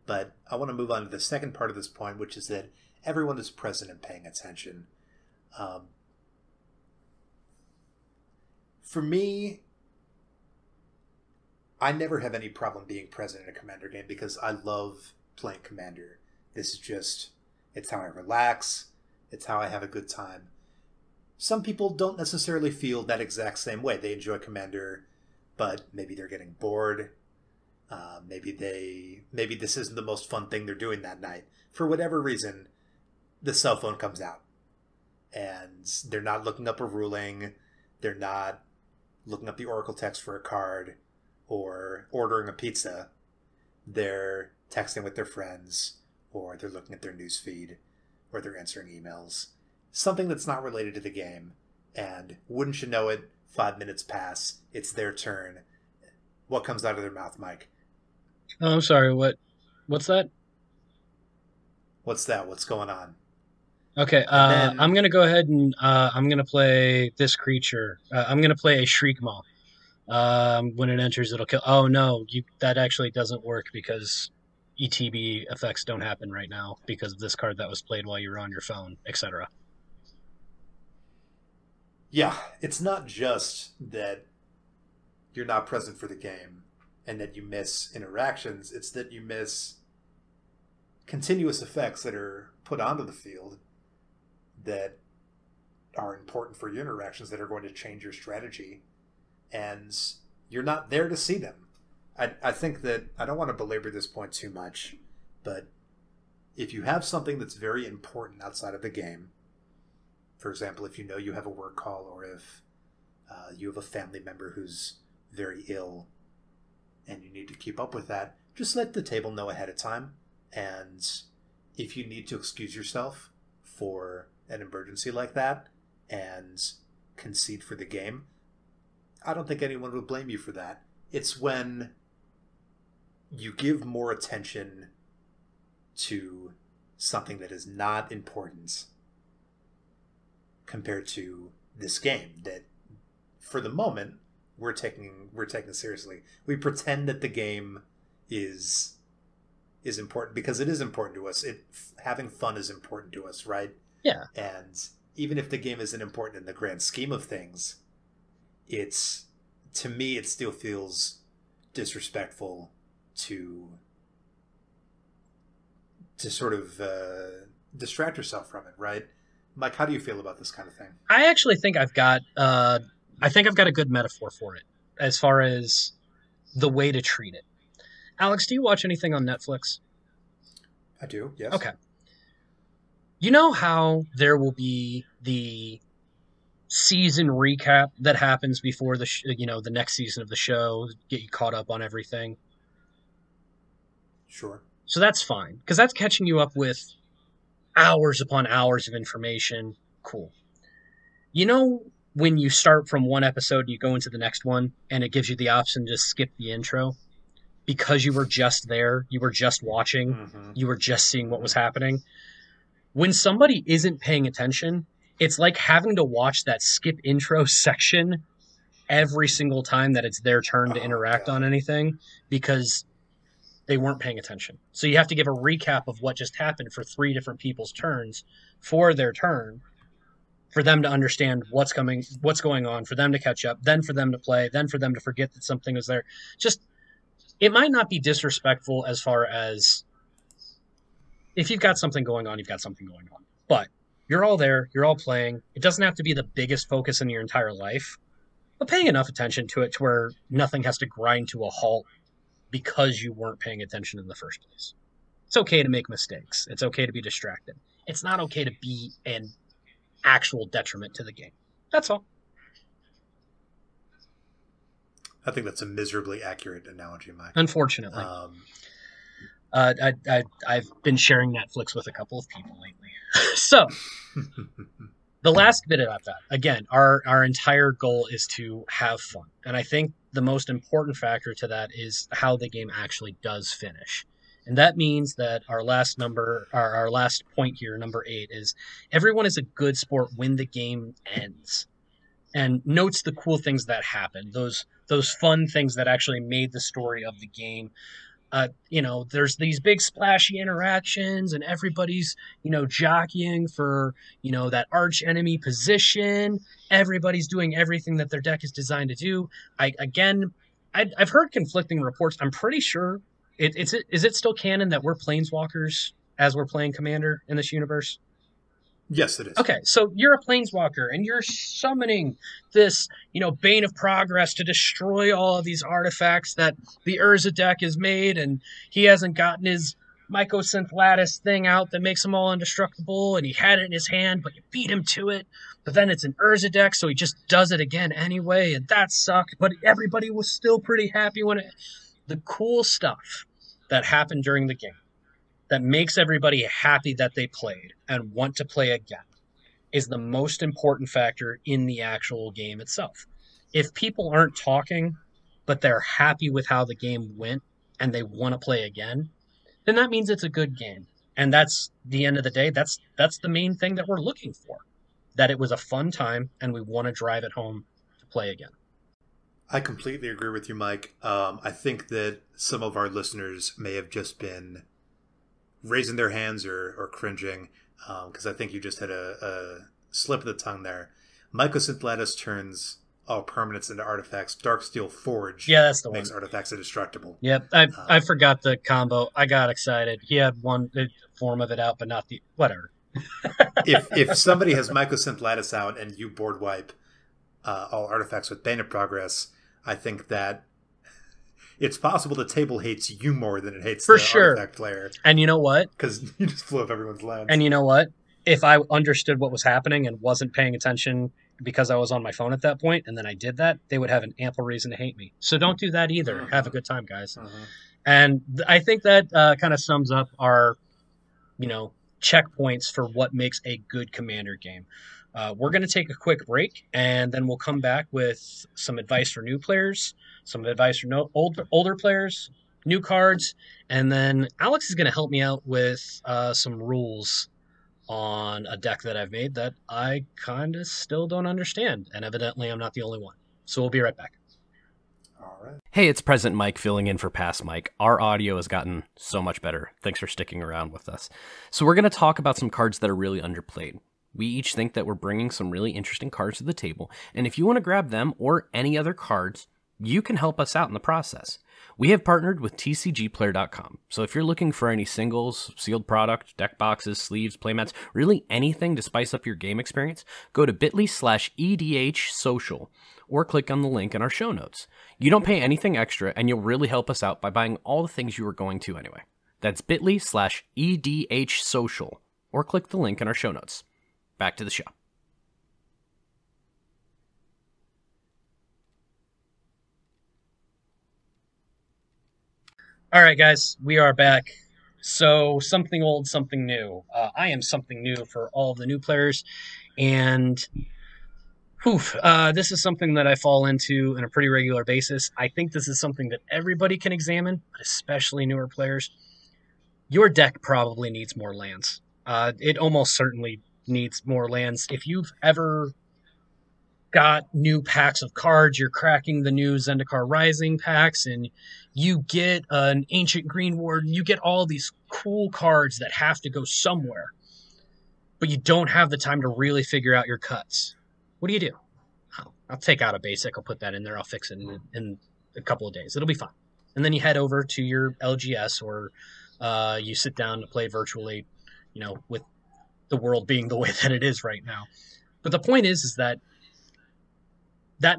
But I want to move on to the second part of this point, which is that everyone is present and paying attention. For me, I never have any problem being present in a Commander game because I love playing Commander. This is just, it's how I relax. It's how I have a good time. Some people don't necessarily feel that exact same way. They enjoy Commander, but maybe they're getting bored. Maybe this isn't the most fun thing they're doing that night. For whatever reason, the cell phone comes out. And they're not looking up a ruling. They're not looking up the Oracle text for a card or ordering a pizza. They're texting with their friends, or they're looking at their news feed, or they're answering emails. Something that's not related to the game. And wouldn't you know it, 5 minutes pass, it's their turn. What comes out of their mouth, Mike? Oh, I'm sorry, what's that? What's that? What's going on? Okay, And then, I'm gonna go ahead and I'm gonna play this creature. I'm gonna play a Shriek Maw. When it enters, it'll kill. Oh no, that actually doesn't work because ETB effects don't happen right now because of this card that was played while you were on your phone, etc. yeah, it's not just that you're not present for the game and that you miss interactions. It's that you miss continuous effects that are put onto the field that are important for your interactions, that are going to change your strategy, and you're not there to see them. I think that, I don't want to belabor this point too much, but if you have something that's very important outside of the game, for example, if you know you have a work call, or if you have a family member who's very ill and you need to keep up with that, just let the table know ahead of time. And if you need to excuse yourself for an emergency like that and concede for the game, I don't think anyone would blame you for that. It's when you give more attention to something that is not important compared to this game that, for the moment, we're taking seriously. We pretend that the game is important because it is important to us. Having fun is important to us, right? Yeah. And even if the game isn't important in the grand scheme of things, to me it still feels disrespectful to sort of distract yourself from it, right? Mike, how do you feel about this kind of thing? I actually think I've got a good metaphor for it as far as the way to treat it. Alex, do you watch anything on Netflix? I do, yes. Okay. You know how there will be the season recap that happens before the next season of the show, get you caught up on everything? Sure. So that's fine, because that's catching you up with hours upon hours of information. Cool. You know, when you start from one episode and you go into the next one, and it gives you the option to just skip the intro? Because you were just there, you were just watching, you were just seeing what was happening. When somebody isn't paying attention, it's like having to watch that skip intro section every single time that it's their turn to interact on anything because they weren't paying attention. So you have to give a recap of what just happened for 3 different people's turns for their turn, for them to understand what's going on, for them to catch up, then for them to play, then for them to forget that something was there. It might not be disrespectful as far as if you've got something going on, you've got something going on. But you're all there, you're all playing. It doesn't have to be the biggest focus in your entire life, but paying enough attention to it to where nothing has to grind to a halt because you weren't paying attention in the first place. It's okay to make mistakes. It's okay to be distracted. It's not okay to be an actual detriment to the game. That's all. I think that's a miserably accurate analogy, Mike. Unfortunately. I've been sharing Netflix with a couple of people lately. So the last bit about that, again, our entire goal is to have fun, and I think the most important factor to that is how the game actually does finish. And that means that our last point here, number 8, is everyone is a good sport when the game ends and notes the cool things that happened, those fun things that actually made the story of the game. There's these big splashy interactions, and everybody's, jockeying for, that arch enemy position. Everybody's doing everything that their deck is designed to do. I've heard conflicting reports. I'm pretty sure is it still canon that we're planeswalkers as we're playing Commander in this universe? Yes, it is. Okay, so you're a planeswalker and you're summoning this, Bane of Progress to destroy all of these artifacts that the Urza deck has made, and he hasn't gotten his Mycosynth Lattice thing out that makes them all indestructible, and he had it in his hand, but you beat him to it. But then it's an Urza deck, so he just does it again anyway, and that sucked, but everybody was still pretty happy when it... The cool stuff that happened during the game that makes everybody happy that they played and want to play again is the most important factor in the actual game itself. If people aren't talking, but they're happy with how the game went and they want to play again, then that means it's a good game. And that's the end of the day. That's the main thing that we're looking for, that it was a fun time and we want to drive it home to play again. I completely agree with you, Mike. I think that some of our listeners may have just been raising their hands or cringing, because I think you just had a slip of the tongue there. Mycosynth Lattice turns all permanents into artifacts. Darksteel Forge, that's the makes one. artifacts indestructible. Yep, I forgot the combo. I got excited. He had one form of it out, but not the... Whatever. if somebody has Mycosynth Lattice out and you board wipe all artifacts with Bane of Progress, I think that it's possible the table hates you more than it hates artifact player. And you know what? Because you just blew up everyone's lands. And you know what? If I understood what was happening and wasn't paying attention because I was on my phone at that point, and then I did that, they would have an ample reason to hate me. So don't do that either. Have a good time, guys. And I think that kind of sums up our, checkpoints for what makes a good Commander game. We're going to take a quick break, and then we'll come back with some advice for new players, some advice for older players, new cards, and then Alex is going to help me out with some rules on a deck that I've made that I kind of still don't understand, and evidently I'm not the only one. So we'll be right back. All right. Hey, it's Present Mike filling in for Past Mike. Our audio has gotten so much better. Thanks for sticking around with us. So we're going to talk about some cards that are really underplayed. We each think that we're bringing some really interesting cards to the table, and if you want to grab them or any other cards, you can help us out in the process. We have partnered with TCGplayer.com, so if you're looking for any singles, sealed product, deck boxes, sleeves, playmats, really anything to spice up your game experience, go to bit.ly/EDHsocial or click on the link in our show notes. You don't pay anything extra, and you'll really help us out by buying all the things you were going to anyway. That's bit.ly/EDHsocial or click the link in our show notes. Back to the show. All right, guys, we are back. So something old, something new. I am something new for all of the new players, and this is something that I fall into on a pretty regular basis. I think this is something that everybody can examine, especially newer players. Your deck probably needs more lands. It almost certainly needs more lands. If you've ever got new packs of cards, you're cracking the new Zendikar Rising packs, and you get an Ancient Green Warden, you get all these cool cards that have to go somewhere, but you don't have the time to really figure out your cuts. What do you do? I'll take out a basic, I'll put that in there, I'll fix it in a couple of days. It'll be fine. And then you head over to your LGS, or you sit down to play virtually, with the world being the way that it is right now. But the point is that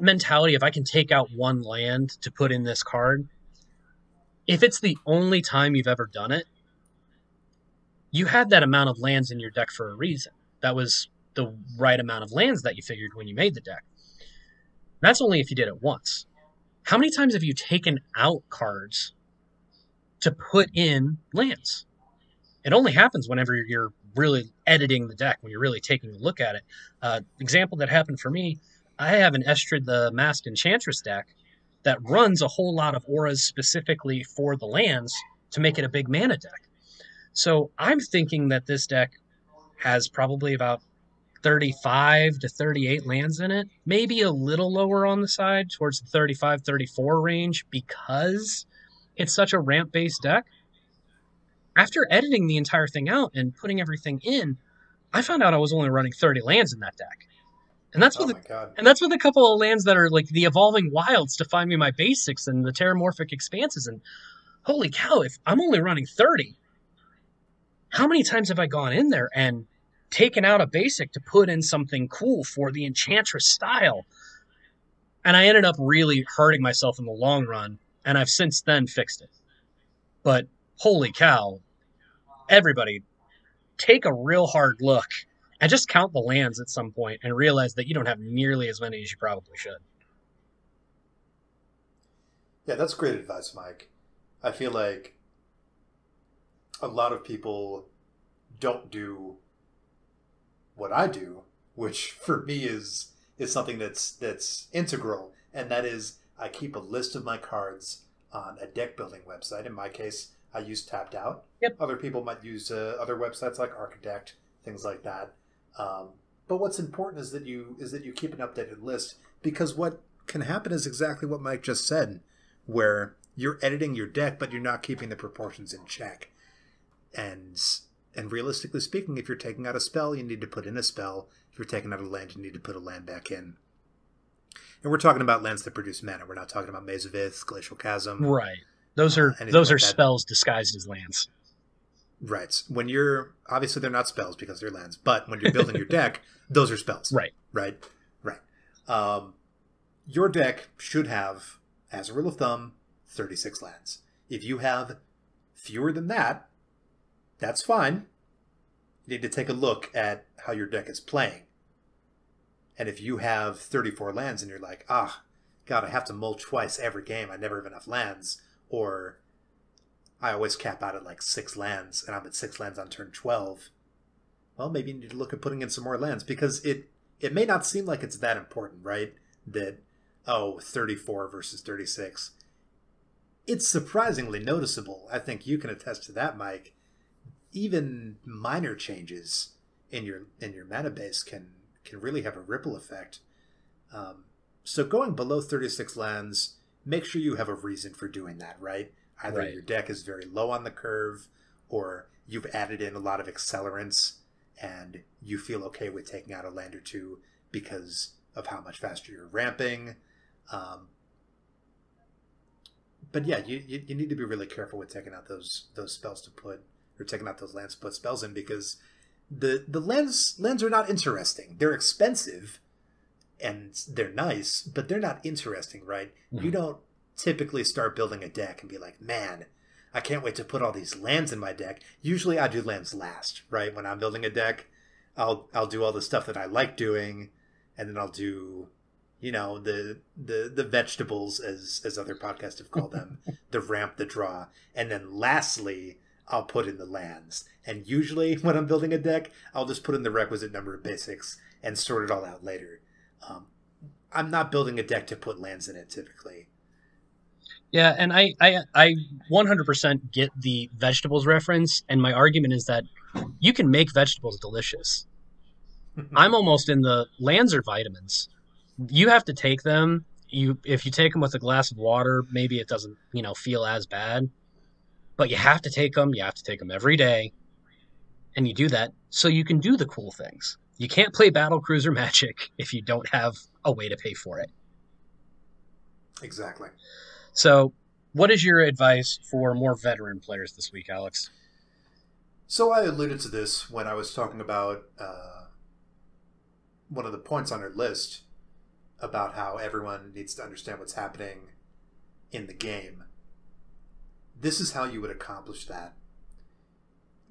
mentality, if I can take out one land to put in this card, if it's the only time you've ever done it, you had that amount of lands in your deck for a reason. That was the right amount of lands that you figured when you made the deck. That's only if you did it once. How many times have you taken out cards to put in lands. It only happens whenever you're really editing the deck, when you're really taking a look at it. Example that happened for me, I have an Estrid the Masked Enchantress deck that runs a whole lot of auras specifically for the lands to make it a big mana deck. So I'm thinking that this deck has probably about 35 to 38 lands in it, maybe a little lower on the side towards the 35, 34 range because it's such a ramp-based deck. After editing the entire thing out and putting everything in, I found out I was only running 30 lands in that deck. And that's with that's with a couple of lands that are like the Evolving Wilds to find me my basics and the Terramorphic Expanses. And holy cow, if I'm only running 30, how many times have I gone in there and taken out a basic to put in something cool for the Enchantress style? And I ended up really hurting myself in the long run, and I've since then fixed it. But holy cow, everybody, take a real hard look and just count the lands at some point and realize that you don't have nearly as many as you probably should. Yeah, that's great advice, Mike. I feel like a lot of people don't do what I do, which for me is something that's integral, and that is I keep a list of my cards on a deck building website. In my case, I use Tapped Out. Yep. Other people might use other websites like Architect, things like that. But what's important is that you keep an updated list, because what can happen is exactly what Mike just said, where you're editing your deck, but you're not keeping the proportions in check. And realistically speaking, if you're taking out a spell, you need to put in a spell. If you're taking out a land, you need to put a land back in. And we're talking about lands that produce mana. We're not talking about Maze of Ith, Glacial Chasm. Right. Those are like spells disguised as lands. Right. When you're obviously they're not spells because they're lands, but when you're building your deck, those are spells. Right. Right. Your deck should have, as a rule of thumb, 36 lands. If you have fewer than that, that's fine. You need to take a look at how your deck is playing. And if you have 34 lands and you're like, God, I have to mull twice every game, I never have enough lands, or I always cap out at like 6 lands, and I'm at 6 lands on turn 12, well, maybe you need to look at putting in some more lands, because it may not seem like it's that important, right? That, 34 versus 36. It's surprisingly noticeable. I think you can attest to that, Mike. Even minor changes in your mana base can really have a ripple effect. So going below 36 lands, make sure you have a reason for doing that, right? Either your deck is very low on the curve, or you've added in a lot of accelerants and you feel okay with taking out a land or two because of how much faster you're ramping. But yeah, you need to be really careful with taking out those spells to put, or taking out those lands to put spells in, because the lands are not interesting. They're expensive and they're nice, but they're not interesting, right? Mm-hmm. You don't typically start building a deck and be like, man, I can't wait to put all these lands in my deck. Usually I do lands last, right? When I'm building a deck, I'll do all the stuff that I like doing, and then I'll do, the vegetables, as other podcasts have called them, the ramp, the draw, and then lastly, I'll put in the lands. And usually when I'm building a deck, I'll just put in the requisite number of basics and sort it all out later. I'm not building a deck to put lands in it typically. Yeah, and I 100% get the vegetables reference, and my argument is that you can make vegetables delicious. I'm almost in the lands are vitamins. You have to take them. If you take them with a glass of water, maybe it doesn't, feel as bad. But you have to take them. You have to take them every day. And you do that so you can do the cool things. You can't play Battlecruiser Magic if you don't have a way to pay for it. Exactly. So, what is your advice for more veteran players this week, Alex? So I alluded to this when I was talking about one of the points on our list about how everyone needs to understand what's happening in the game. This is how you would accomplish that.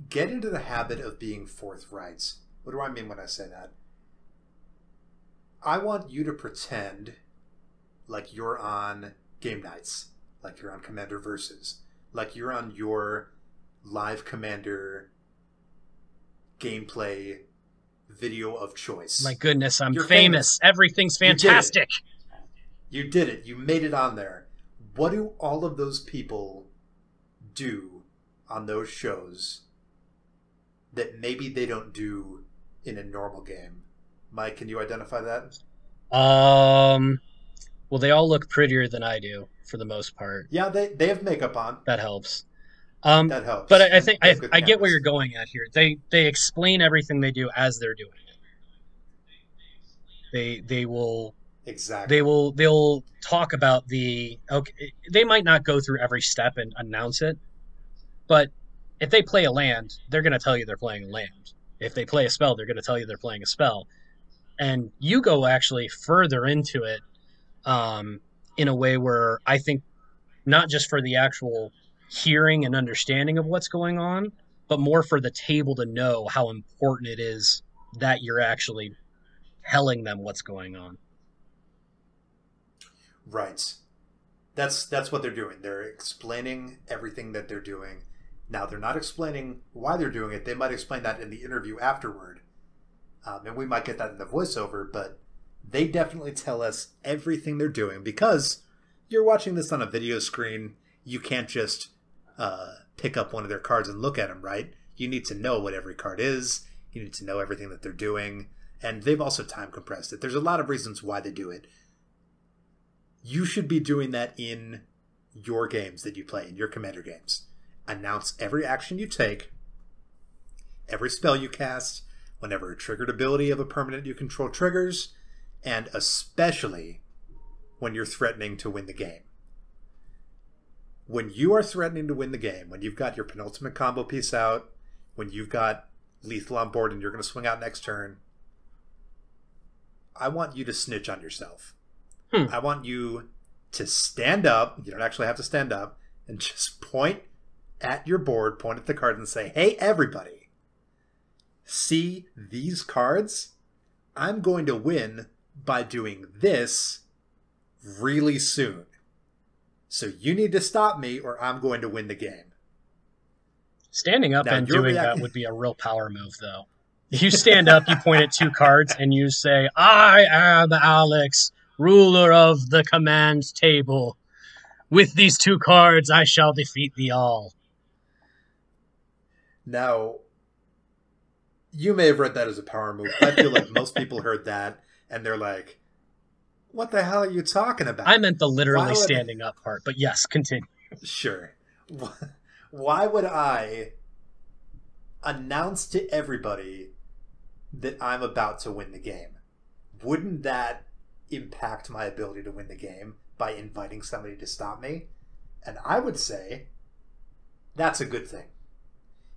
Get into the habit of being forthright. What do I mean when I say that? I want you to pretend like you're on game nights, like you're on Commander Versus, like you're on your Live Commander gameplay video of choice. My goodness, You're famous. Everything's fantastic. You did it. You made it on there. What do all of those people do on those shows that maybe they don't do in a normal game? Mike, can you identify that? Well, they all look prettier than I do for the most part. Yeah, they have makeup on. That helps. That helps. But I think They have good I get where cameras. you're going at here. They explain everything they do as they're doing it. They'll talk about they might not go through every step and announce it, but if they play a land, they're going to tell you they're playing a land. If they play a spell, they're going to tell you they're playing a spell. And you go actually further into it in a way where I think not just for the actual hearing and understanding of what's going on, but more for the table to know how important it is that you're actually telling them what's going on. Right. That's what they're doing. They're explaining everything that they're doing. Now, they're not explaining why they're doing it. They might explain that in the interview afterward. And we might get that in the voiceover, but they definitely tell us everything they're doing, because you're watching this on a video screen. You can't just pick up one of their cards and look at them, right? You need to know what every card is. You need to know everything that they're doing. And they've also time compressed it. There's a lot of reasons why they do it. You should be doing that in your games that you play, in your Commander games. Announce every action you take, every spell you cast, whenever a triggered ability of a permanent you control triggers, and especially when you're threatening to win the game. When you are threatening to win the game, when you've got your penultimate combo piece out, when you've got lethal on board and you're going to swing out next turn, I want you to snitch on yourself. I want you to stand up. You don't actually have to stand up, and just point at your board, point at the cards and say, hey, everybody, see these cards? I'm going to win by doing this really soon. So you need to stop me or I'm going to win the game. Standing up Now, and your doing react- that would be a real power move, though. You stand up, you point at two cards, and you say, I am Alex, ruler of the command table. With these two cards, I shall defeat thee all. Now, you may have read that as a power move. I feel like most people heard that and they're like, what the hell are you talking about? I meant the literally Why would- standing up part, but yes, continue. Sure. Why would I announce to everybody that I'm about to win the game? Wouldn't that impact my ability to win the game by inviting somebody to stop me? And I would say that's a good thing.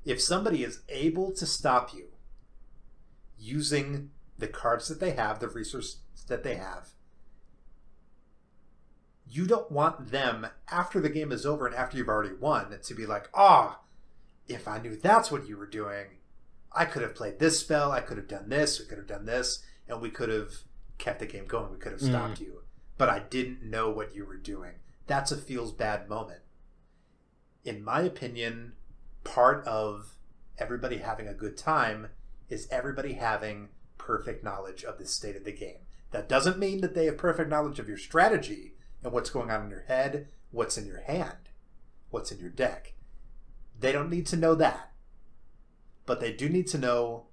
If somebody is able to stop you using the cards that they have, the resources that they have, you don't want them, after the game is over and after you've already won, to be like, if I knew that's what you were doing, I could have played this spell, I could have done this, we could have done this, and we could have kept the game going, we could have stopped you. But I didn't know what you were doing. That's a feels bad moment. In my opinion, part of everybody having a good time is everybody having perfect knowledge of the state of the game. That doesn't mean that they have perfect knowledge of your strategy and what's going on in your head, what's in your hand, what's in your deck. They don't need to know that. But they do need to know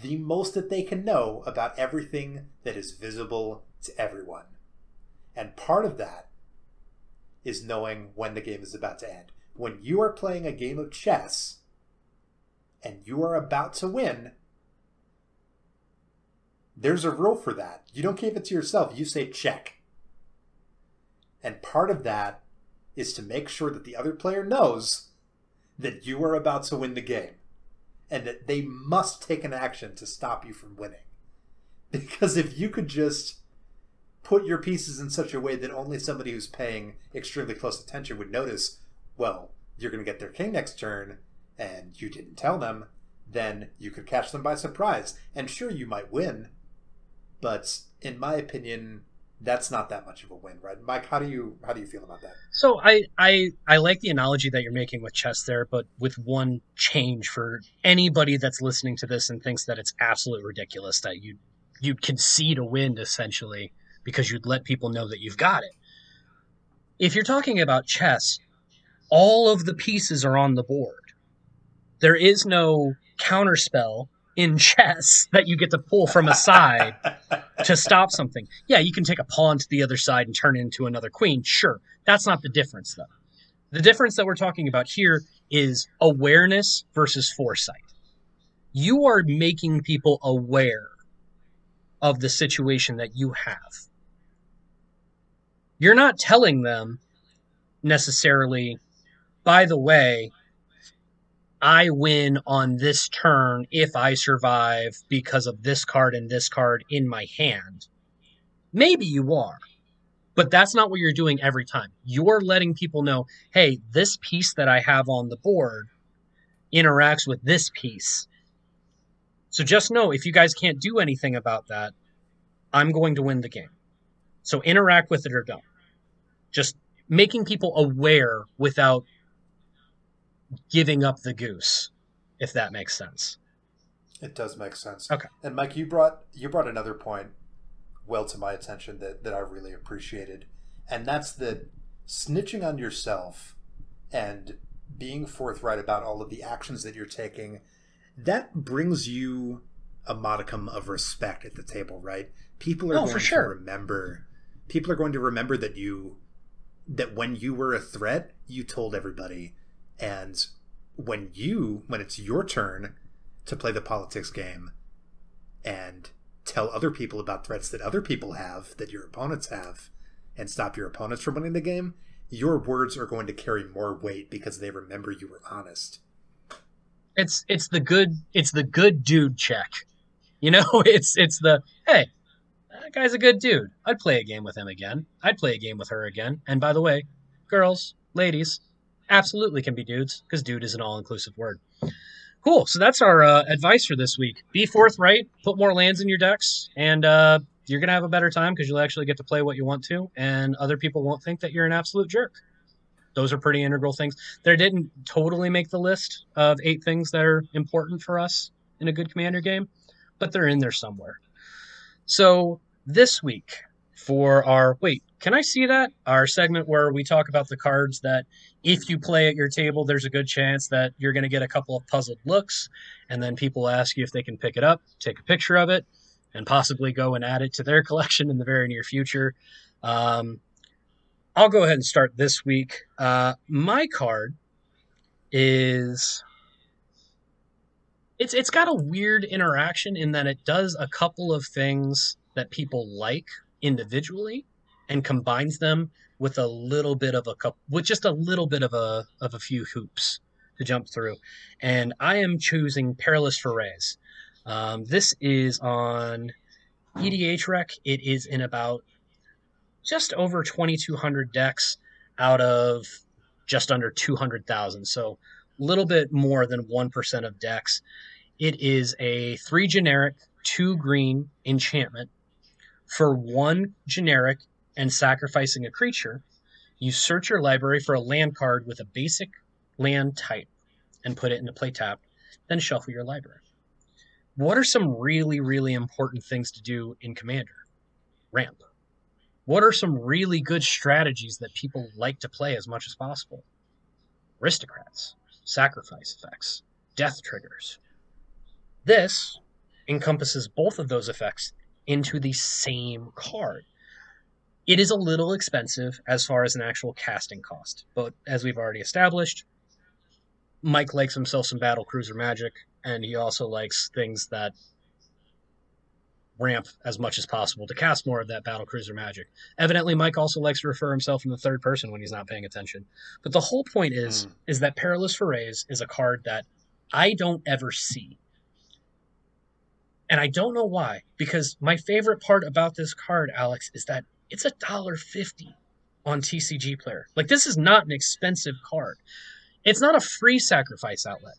the most that they can know about everything that is visible to everyone. And part of that is knowing when the game is about to end. When you are playing a game of chess and you are about to win, there's a rule for that. You don't keep it to yourself. You say check. And part of that is to make sure that the other player knows that you are about to win the game and that they must take an action to stop you from winning. Because if you could just put your pieces in such a way that only somebody who's paying extremely close attention would notice, well, you're going to get their king next turn and you didn't tell them, then you could catch them by surprise. And sure, you might win, but in my opinion, that's not that much of a win, right? Mike, how do you feel about that? So I like the analogy that you're making with chess there, but with one change for anybody that's listening to this and thinks that it's absolutely ridiculous that you'd concede a win essentially because you'd let people know that you've got it. If you're talking about chess, all of the pieces are on the board. There is no counterspell in chess that you get to pull from a side to stop something. Yeah, you can take a pawn to the other side and turn it into another queen. Sure. That's not the difference, though. The difference that we're talking about here is awareness versus foresight. You are making people aware of the situation that you have. You're not telling them necessarily, by the way, I win on this turn if I survive because of this card and this card in my hand. Maybe you are, but that's not what you're doing every time. You're letting people know, hey, this piece that I have on the board interacts with this piece. So just know, if you guys can't do anything about that, I'm going to win the game. So interact with it or don't. Just making people aware without giving up the goose, if that makes sense. It does make sense. Okay. And Mike, you brought another point well to my attention that I really appreciated, and that's that snitching on yourself and being forthright about all of the actions that you're taking, that brings you a modicum of respect at the table, right? People are going to remember. People are going to remember that when you were a threat, you told everybody. And when it's your turn to play the politics game and tell other people about threats that other people have, that your opponents have, and stop your opponents from winning the game, your words are going to carry more weight because they remember you were honest. It's the good dude check. You know, it's the, hey, that guy's a good dude. I'd play a game with him again. I'd play a game with her again. And by the way, girls, ladies, absolutely can be dudes, because dude is an all-inclusive word. Cool. So that's our advice for this week. Be forthright, put more lands in your decks, and you're going to have a better time because you'll actually get to play what you want to, and other people won't think that you're an absolute jerk. Those are pretty integral things. They didn't totally make the list of 8 things that are important for us in a good Commander game, but they're in there somewhere. So this week, for our, can I see that? Our segment where we talk about the cards that if you play at your table, there's a good chance that you're going to get a couple of puzzled looks, and then people ask you if they can pick it up, take a picture of it, and possibly go and add it to their collection in the very near future. I'll go ahead and start this week. My card is... It's got a weird interaction in that it does a couple of things that people like individually and combines them with a little bit of just a little bit of a few hoops to jump through. And I am choosing Perilous Forays. This is on EDH Rec. It is in about just over 2,200 decks out of just under 200,000. So a little bit more than 1% of decks. It is a 3 generic, 2 green enchantment. For 1 generic and sacrificing a creature, you search your library for a land card with a basic land type and put it into play tap, then shuffle your library. What are some really, really important things to do in Commander? Ramp. What are some really good strategies that people like to play as much as possible? Aristocrats, sacrifice effects, death triggers. This encompasses both of those effects into the same card. It is a little expensive as far as an actual casting cost, but as we've already established, Mike likes himself some Battlecruiser magic, and he also likes things that ramp as much as possible to cast more of that Battlecruiser magic. Evidently, Mike also likes to refer himself in the third person when he's not paying attention. But the whole point is that Perilous Forays is a card that I don't ever see. And I don't know why, because my favorite part about this card, Alex, is that it's $1.50 on TCG Player. Like, this is not an expensive card. It's not a free sacrifice outlet,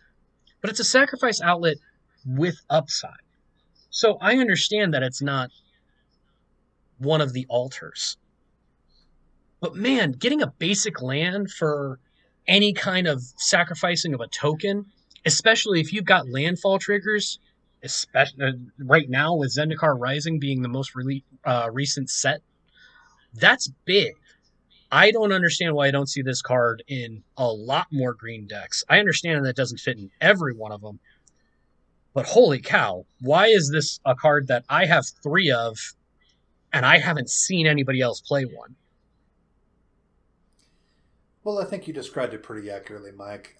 but it's a sacrifice outlet with upside. So I understand that it's not one of the altars. But man, getting a basic land for any kind of sacrificing of a token, especially if you've got landfall triggers, especially right now with Zendikar Rising being the most recent set, that's big. I don't understand why I don't see this card in a lot more green decks. I understand that it doesn't fit in every one of them, but holy cow, why is this a card that I have 3 of and I haven't seen anybody else play one? Well, I think you described it pretty accurately, Mike.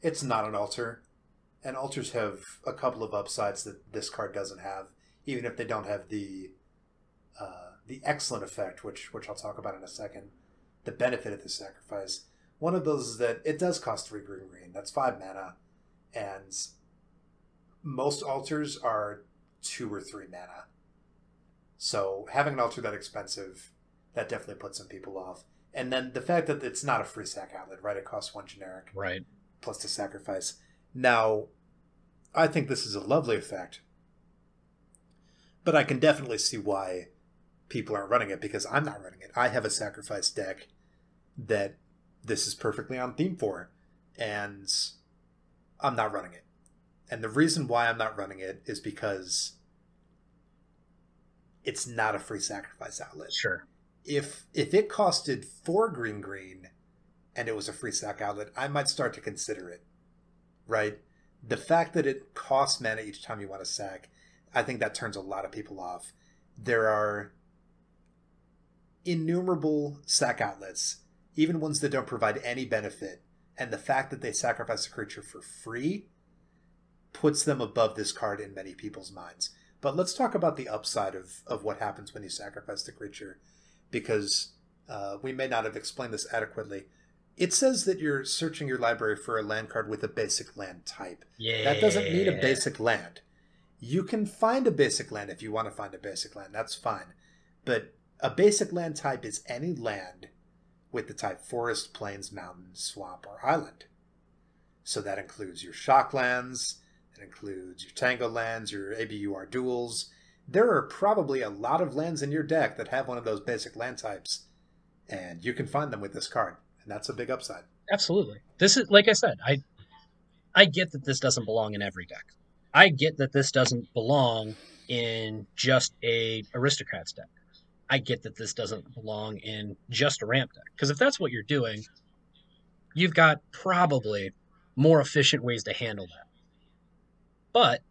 It's not an altar, and altars have a couple of upsides that this card doesn't have, even if they don't have the excellent effect, which I'll talk about in a second, the benefit of the sacrifice. One of those is that it does cost 3 green. That's 5 mana, and most altars are 2 or 3 mana. So having an altar that expensive, that definitely puts some people off. And then the fact that it's not a free sack outlet, right? It costs 1 generic. Right. Plus the sacrifice. Now, I think this is a lovely effect. But I can definitely see why people aren't running it, because I'm not running it. I have a sacrifice deck that this is perfectly on theme for, and I'm not running it. And the reason why I'm not running it is because it's not a free sacrifice outlet. Sure. If it costed 4 green and it was a free sack outlet, I might start to consider it. Right? The fact that it costs mana each time you want to sack, I think that turns a lot of people off. There are innumerable sack outlets, even ones that don't provide any benefit, and the fact that they sacrifice a creature for free puts them above this card in many people's minds. But let's talk about the upside of what happens when you sacrifice the creature, because we may not have explained this adequately. It says that you're searching your library for a land card with a basic land type. Yeah. That doesn't mean a basic land. You can find a basic land if you want to find a basic land. That's fine. But a basic land type is any land with the type forest, plains, mountain, swamp, or island. So that includes your shock lands, it includes your tango lands, your ABUR duals. There are probably a lot of lands in your deck that have one of those basic land types, and you can find them with this card, and that's a big upside. Absolutely. This is, like I said, I get that this doesn't belong in every deck. I get that this doesn't belong in just a Aristocrats deck. I get that this doesn't belong in just a ramp deck. Because if that's what you're doing, you've got probably more efficient ways to handle that. But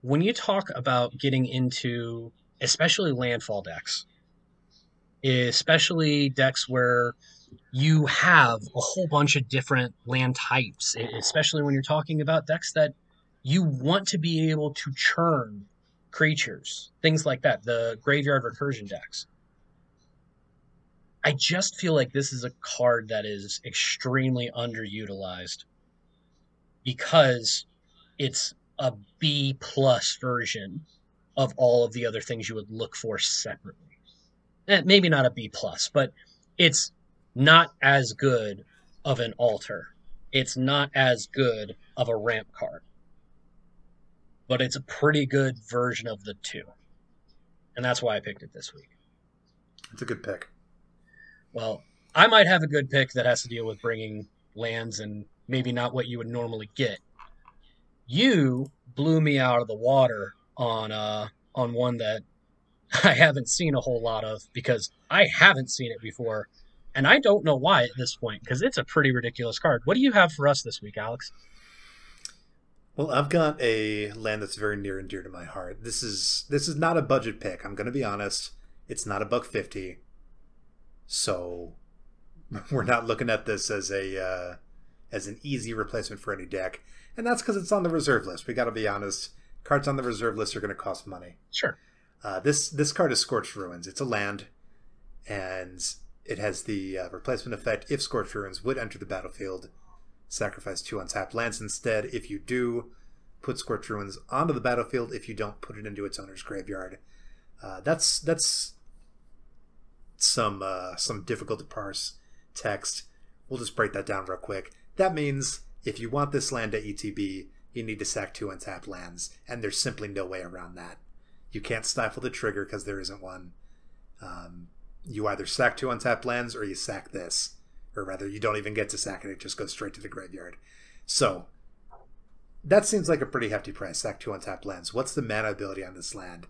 when you talk about getting into especially landfall decks, especially decks where you have a whole bunch of different land types, especially when you're talking about decks that you want to be able to churn creatures, things like that, the graveyard recursion decks. I just feel like this is a card that is extremely underutilized because it's a B plus version of all of the other things you would look for separately. Maybe not a B plus, but it's not as good of an altar. It's not as good of a ramp card. But it's a pretty good version of the two. And that's why I picked it this week. It's a good pick. Well, I might have a good pick that has to deal with bringing lands and maybe not what you would normally get. You blew me out of the water on one that I haven't seen a whole lot of because I haven't seen it before. And I don't know why at this point, because it's a pretty ridiculous card. What do you have for us this week, Alex? Well, I've got a land that's very near and dear to my heart. This is not a budget pick. I'm going to be honest. It's not $1.50. So we're not looking at this as an easy replacement for any deck. And that's because it's on the reserve list. We got to be honest. Cards on the reserve list are going to cost money. Sure. This card is Scorched Ruins. It's a land, and it has the replacement effect. If Scorched Ruins would enter the battlefield, sacrifice 2 untapped lands instead. If you do, put Scorched Ruins onto the battlefield. If you don't, put it into its owner's graveyard. That's some difficult to parse text. We'll just break that down real quick. That means if you want this land to ETB, you need to sack 2 untapped lands, and there's simply no way around that. You can't stifle the trigger because there isn't one. You either sack 2 untapped lands or you sack this. Or rather, you don't even get to sack it. It just goes straight to the graveyard. So, that seems like a pretty hefty price. Sack 2 untapped lands. What's the mana ability on this land?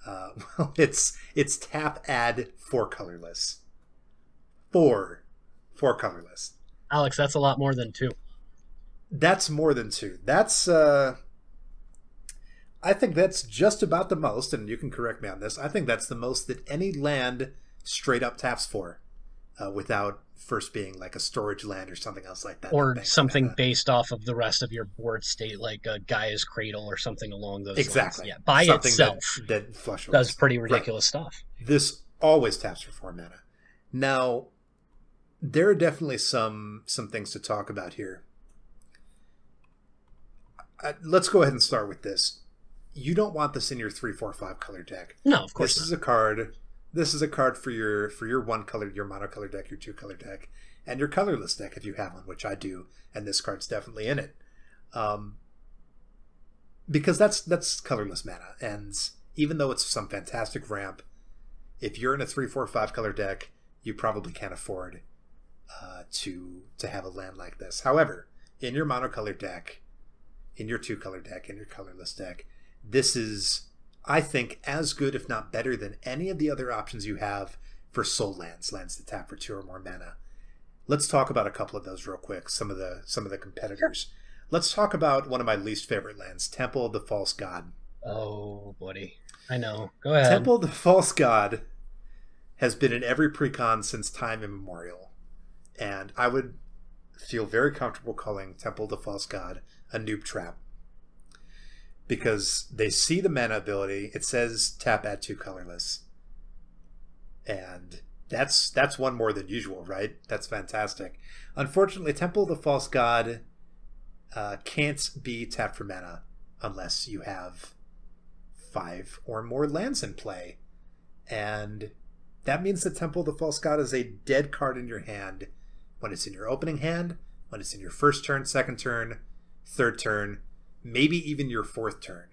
Well, it's tap, add, 4 colorless. 4 colorless. Alex, that's a lot more than 2. That's more than 2. That's I think that's just about the most, and you can correct me on this. I think that's the most that any land straight up taps for, without first being like a storage land or something else like that. Or something based off of the rest of your board state, like a Gaia's Cradle or something along those exactly. lines. Yeah, by something itself, that flush does pretty ridiculous stuff. This always taps for 4 mana. Now, there are definitely some things to talk about here. Let's go ahead and start with this. You don't want this in your 3, 4, 5 color deck. No, of course This is a card. This is a card for your 1 color, your mono color deck, your 2 color deck, and your colorless deck if you have one, which I do, and this card's definitely in it. Because that's colorless mana, and even though it's some fantastic ramp, if you're in a 3, 4, 5 color deck, you probably can't afford to have a land like this. However, in your monocolor deck, in your 2 color deck, in your colorless deck, this is, I think, as good, if not better, than any of the other options you have for soul lands that tap for 2 or more mana. Let's talk about a couple of those real quick. Some of the competitors. Sure. Let's talk about one of my least favorite lands, Temple of the False God. Oh, buddy, I know. Go ahead. Temple of the False God has been in every precon since time immemorial, and I would feel very comfortable calling Temple of the False God a noob trap. Because they see the mana ability, it says tap add 2 colorless. And that's one more than usual, right? That's fantastic. Unfortunately, Temple of the False God can't be tapped for mana unless you have 5 or more lands in play. And that means that Temple of the False God is a dead card in your hand when it's in your opening hand, when it's in your first turn, second turn, third turn, maybe even your 4th turn.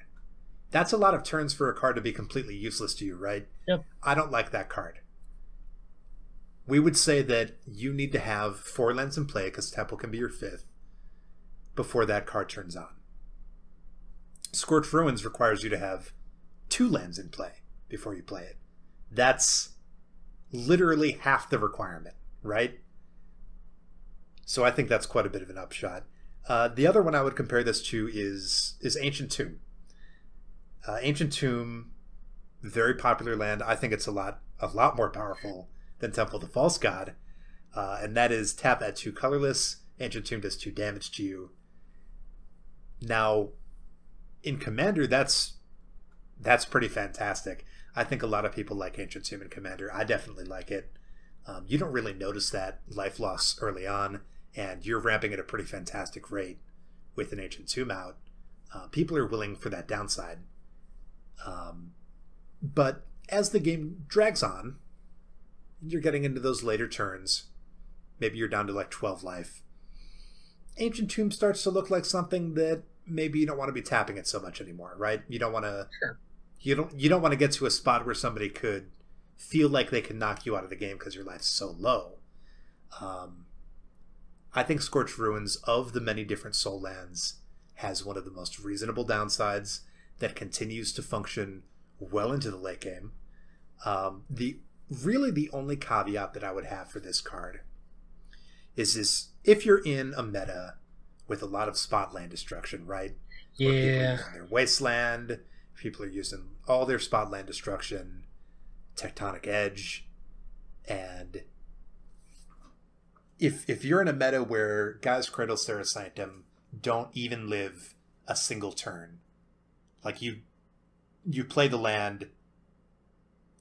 That's a lot of turns for a card to be completely useless to you, right? Yep. I don't like that card. We would say that you need to have 4 lands in play, because Temple can be your 5th, before that card turns on. Scorched Ruins requires you to have 2 lands in play before you play it. That's literally half the requirement, right? So I think that's quite a bit of an upshot. The other one I would compare this to is Ancient Tomb. Ancient Tomb, very popular land. I think it's a lot more powerful than Temple of the False God. And that is tap at 2 colorless. Ancient Tomb does 2 damage to you. Now, in Commander, that's pretty fantastic. I think a lot of people like Ancient Tomb in Commander. I definitely like it. You don't really notice that life loss early on, and you're ramping at a pretty fantastic rate with an Ancient Tomb out. People are willing for that downside. But as the game drags on, you're getting into those later turns. Maybe you're down to like 12 life. Ancient Tomb starts to look like something that maybe you don't want to be tapping it so much anymore, right? You don't want to. Sure. You don't want to get to a spot where somebody could feel like they can knock you out of the game because your life's so low. I think Scorched Ruins, of the many different soul lands, has one of the most reasonable downsides that continues to function well into the late game. The only caveat that I would have for this card is if you're in a meta with a lot of spot land destruction, right? Yeah. Where people are using their Wasteland, people are using all their spot land destruction, Tectonic Edge, and if you're in a meta where Gaia's Cradle, Serra Sanctum don't even live a single turn, like you play the land,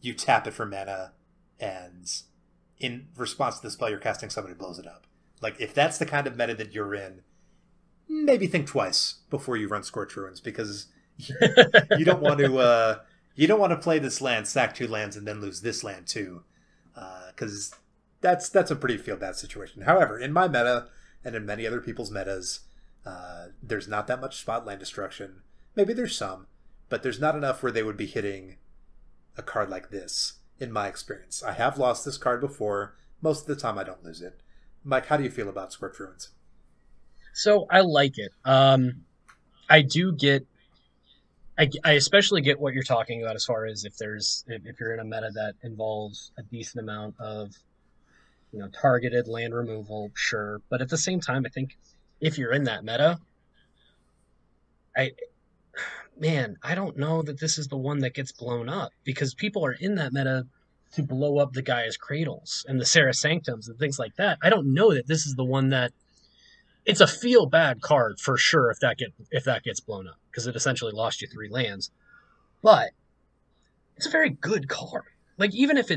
you tap it for mana, and in response to the spell you're casting, somebody blows it up. Like, if that's the kind of meta that you're in, maybe think twice before you run Scorched Ruins, because you don't want to play this land, sack 2 lands, and then lose this land too, because that's a pretty feel bad situation. However, in my meta and in many other people's metas, there's not that much spot land destruction. Maybe there's some, but there's not enough where they would be hitting a card like this, in my experience. I have lost this card before. Most of the time I don't lose it. Mike, how do you feel about Scorch Ruins? So I like it. I do get, I especially get what you're talking about as far as if you're in a meta that involves a decent amount of, targeted land removal, sure. But at the same time, I think if you're in that meta, I don't know that this is the one that gets blown up, because people are in that meta to blow up the Gaia's Cradles and the Serra Sanctums and things like that. I don't know that this is the one that, it's a feel bad card for sure if that gets blown up, because it essentially lost you 3 lands. But it's a very good card. Like even if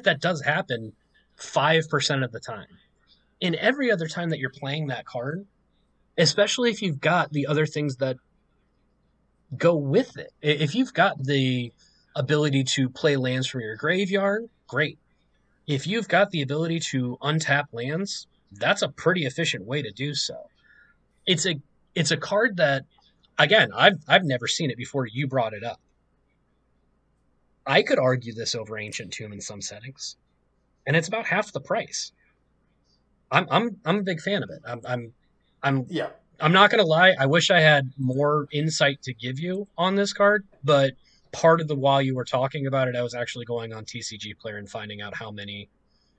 that does happen 5% of the time, in every other time that you're playing that card, especially if you've got the other things that go with it. If you've got the ability to play lands from your graveyard, great. If you've got the ability to untap lands, that's a pretty efficient way to do so. It's a card that, again, I've never seen it before you brought it up. I could argue this over Ancient Tomb in some settings, and it's about half the price. I'm a big fan of it. I'm not gonna lie. I wish I had more insight to give you on this card, but part of while you were talking about it, I was actually going on TCG Player and finding out how many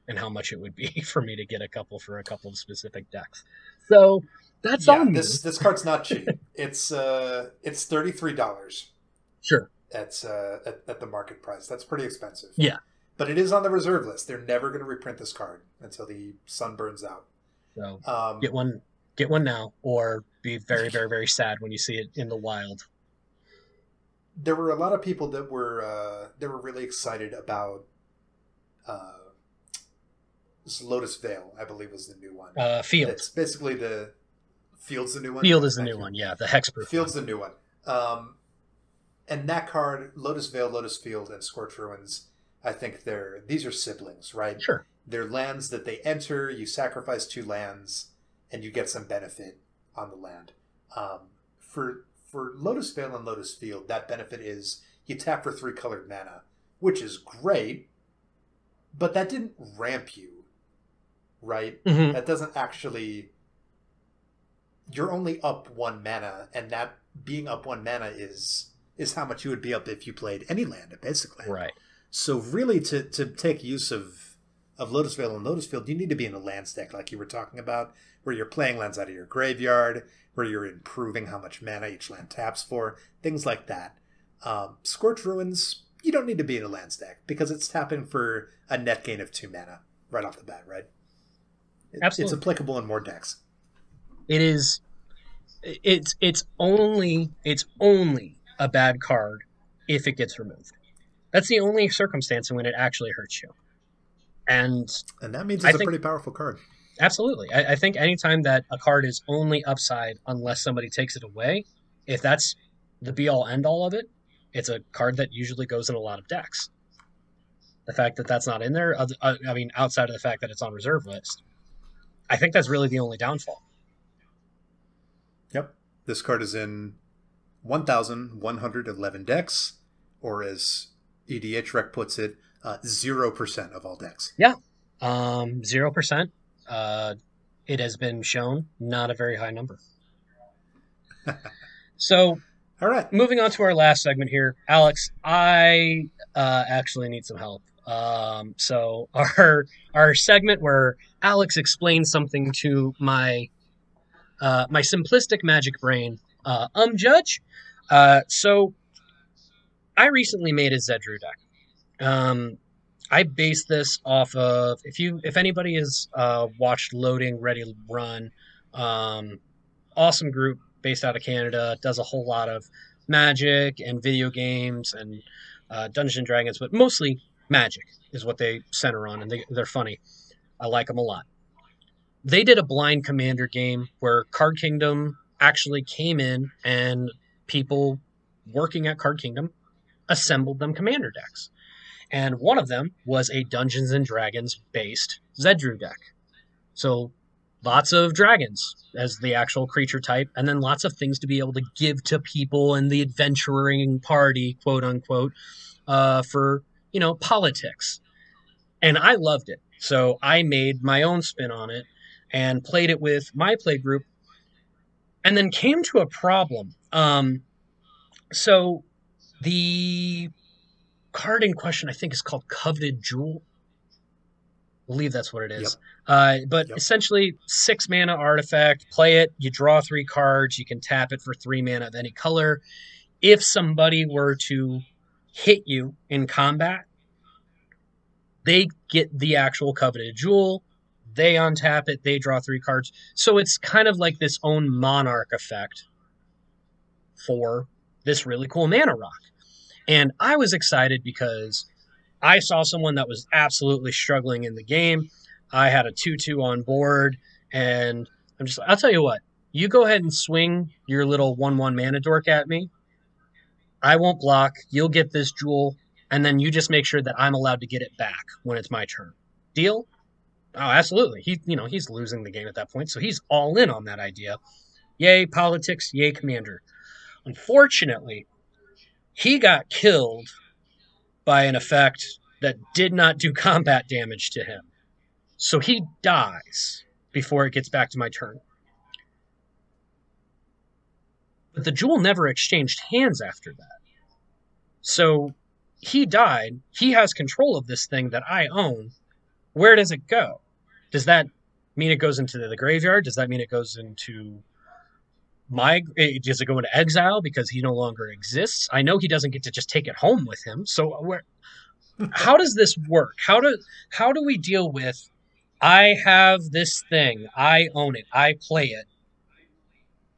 and how much it would be for me to get a couple for a couple of specific decks. So that's on this card's not cheap. It's $33. Sure. That's at the market price. That's pretty expensive. Yeah. But it is on the reserve list. They're never going to reprint this card until the sun burns out. So get one now, or be very, very, very sad when you see it in the wild. There were a lot of people that were really excited about this Lotus Veil, I believe was the new one. Field. It's basically the Field's the new one. Field is the new one, yeah. The hexproof. Field's the new one. And that card, Lotus Veil, Lotus Field, and Scorch Ruins, I think these are siblings, right? Sure. They're lands that they enter, you sacrifice 2 lands, and you get some benefit on the land. For Lotus Veil and Lotus Field, that benefit is you tap for 3 colored mana, which is great, but that didn't ramp you, right? Mm-hmm. That doesn't actually... You're only up 1 mana, and that being up 1 mana is how much you would be up if you played any land, basically. Right. So really, to take use of Lotus Veil and Lotus Field, you need to be in a land stack like you were talking about, where you're playing lands out of your graveyard, where you're improving how much mana each land taps for, things like that. Scorch Ruins, you don't need to be in a land stack, because it's tapping for a net gain of 2 mana right off the bat, right? Absolutely. It's applicable in more decks. It is. It's only a bad card if it gets removed. That's the only circumstance in when it actually hurts you. And that means it's a pretty powerful card. Absolutely. I think anytime that a card is only upside unless somebody takes it away, if that's the be-all, end-all of it, it's a card that usually goes in a lot of decks. The fact that that's not in there, outside of the fact that it's on reserve list, I think that's really the only downfall. Yep. This card is in 1,111 decks, or as EDHREC puts it, 0% of all decks. Yeah. 0%. It has been shown not a very high number. So, all right, moving on to our last segment here. Alex, I actually need some help. So our segment where Alex explains something to my simplistic Magic brain, Judge. So I recently made a Zedruu deck. I based this off of, if anybody has watched Loading Ready Run, awesome group based out of Canada, does a whole lot of Magic and video games and Dungeons and Dragons, but mostly Magic is what they center on, and they're funny. I like them a lot. They did a blind commander game where Card Kingdom actually came in, and people working at Card Kingdom assembled them commander decks. And one of them was a Dungeons and Dragons based Zedruu deck. So lots of dragons as the actual creature type, and then lots of things to be able to give to people in the adventuring party, quote unquote, for, politics. And I loved it. So I made my own spin on it and played it with my play group, and then came to a problem. So the card in question, I think, is called Coveted Jewel. I believe that's what it is. But essentially, 6 mana artifact, play it, you draw 3 cards, you can tap it for 3 mana of any color. If somebody were to hit you in combat, they get the actual Coveted Jewel, they untap it, they draw 3 cards. So it's kind of like this own Monarch effect for this really cool mana rock. And I was excited because I saw someone that was absolutely struggling in the game. I had a 2/2 on board, and I'm just like, I'll tell you what, you go ahead and swing your little 1/1 mana dork at me. I won't block. You'll get this jewel, and then you just make sure that I'm allowed to get it back when it's my turn. Deal? Oh, absolutely. He's losing the game at that point, so he's all in on that idea. Yay, politics. Yay, commander. Unfortunately, he got killed by an effect that did not do combat damage to him. So he dies before it gets back to my turn. But the jewel never exchanged hands after that. So he died. He has control of this thing that I own. Where does it go? Does that mean it goes into the graveyard? Does that mean it goes into does it go into exile because he no longer exists? I know he doesn't get to just take it home with him. So how does this work? How do we deal with, I have this thing, I own it, I play it,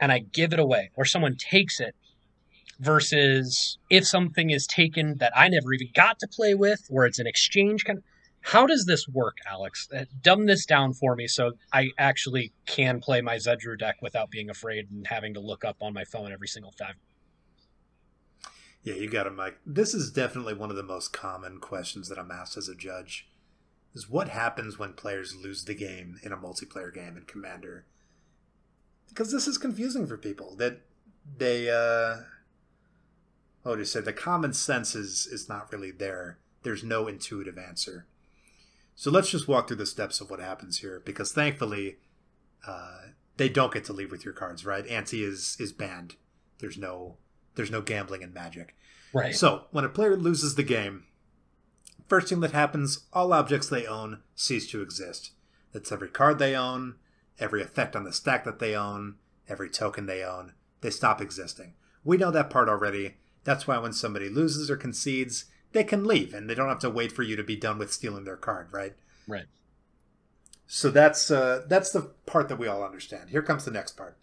and I give it away, or someone takes it, versus if something is taken that I never even got to play with, or it's an exchange kind of, how does this work, Alex? Dumb this down for me so I actually can play my Zedruu deck without being afraid and having to look up on my phone every single time. Yeah, you got it, Mike. This is definitely one of the most common questions that I'm asked as a judge, is what happens when players lose the game in a multiplayer game in Commander? Because this is confusing for people. That they, the common sense is not really there. There's no intuitive answer. So let's just walk through the steps of what happens here, because thankfully they don't get to leave with your cards, right? Ante is banned. There's no gambling in Magic. Right. So when a player loses the game, first thing that happens, all objects they own cease to exist. That's every card they own, every effect on the stack that they own, every token they own. They stop existing. We know that part already. That's why when somebody loses or concedes, they can leave, and they don't have to wait for you to be done with stealing their card, right? Right. So that's the part that we all understand. Here comes the next part.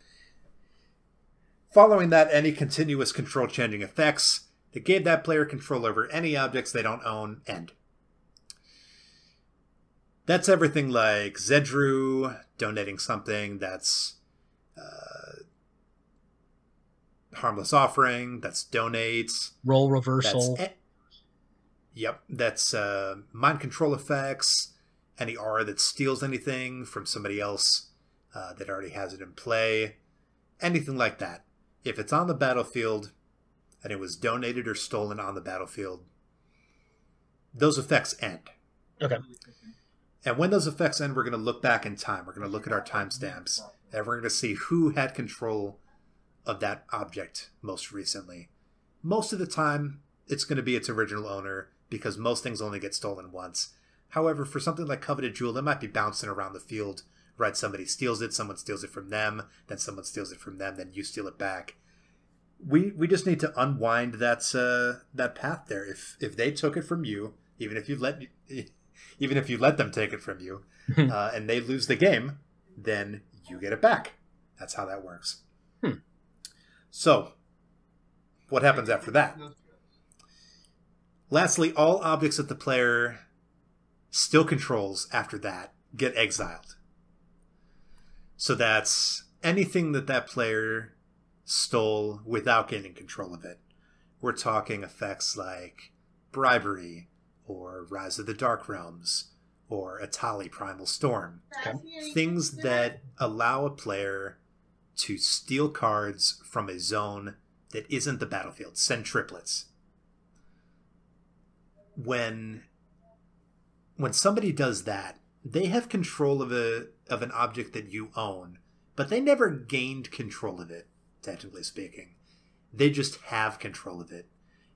Following that, any continuous control-changing effects that gave that player control over any objects they don't own end. That's everything like Zedruu donating something, that's Harmless Offering, that's donates. Role reversal. That's mind control effects, any aura that steals anything from somebody else that already has it in play, anything like that. If it's on the battlefield and it was donated or stolen on the battlefield, those effects end. Okay. And when those effects end, we're going to look back in time. We're going to look at our timestamps, and we're going to see who had control of that object most recently. Most of the time, it's going to be its original owner, because most things only get stolen once. However, for something like Coveted Jewel, it might be bouncing around the field, right? Somebody steals it, someone steals it from them, then someone steals it from them, then you steal it back. We just need to unwind that path there. If they took it from you, even if you let them take it from you, and they lose the game, then you get it back. That's how that works. So, what happens after that? Lastly, all objects that the player still controls after that get exiled. So that's anything that player stole without gaining control of it. We're talking effects like Bribery, or Rise of the Dark Realms, or Atali Primal Storm. Okay. Things that allow a player to steal cards from a zone that isn't the battlefield. Send triplets. When somebody does that, they have control of an object that you own, but they never gained control of it, technically speaking. They just have control of it.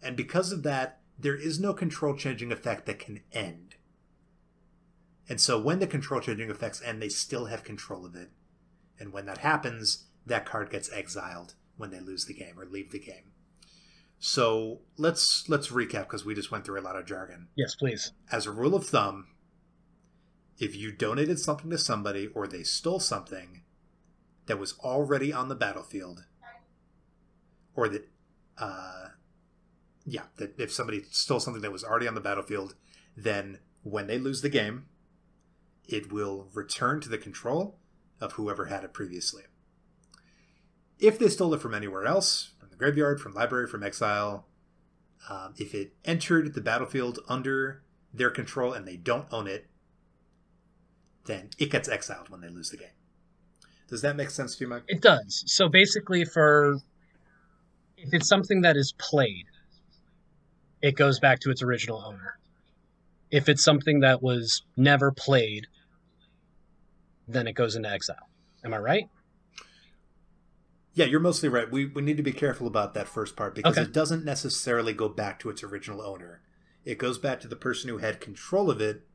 And because of that, there is no control changing effect that can end. And so when the control changing effects end, they still have control of it. And when that happens, that card gets exiled when they lose the game or leave the game. So let's recap, because we just went through a lot of jargon. Yes, please. As a rule of thumb, if you donated something to somebody or they stole something that was already on the battlefield, or that if somebody stole something that was already on the battlefield, then when they lose the game, it will return to the control of whoever had it previously. If they stole it from anywhere else, from the graveyard, from library, from exile, if it entered the battlefield under their control and they don't own it, then it gets exiled when they lose the game. Does that make sense to you, Mike? It does. So basically, if it's something that is played, it goes back to its original owner. If it's something that was never played, then it goes into exile. Am I right? Yeah, you're mostly right. We need to be careful about that first part, because Okay. it doesn't necessarily go back to its original owner. It goes back to the person who had control of it,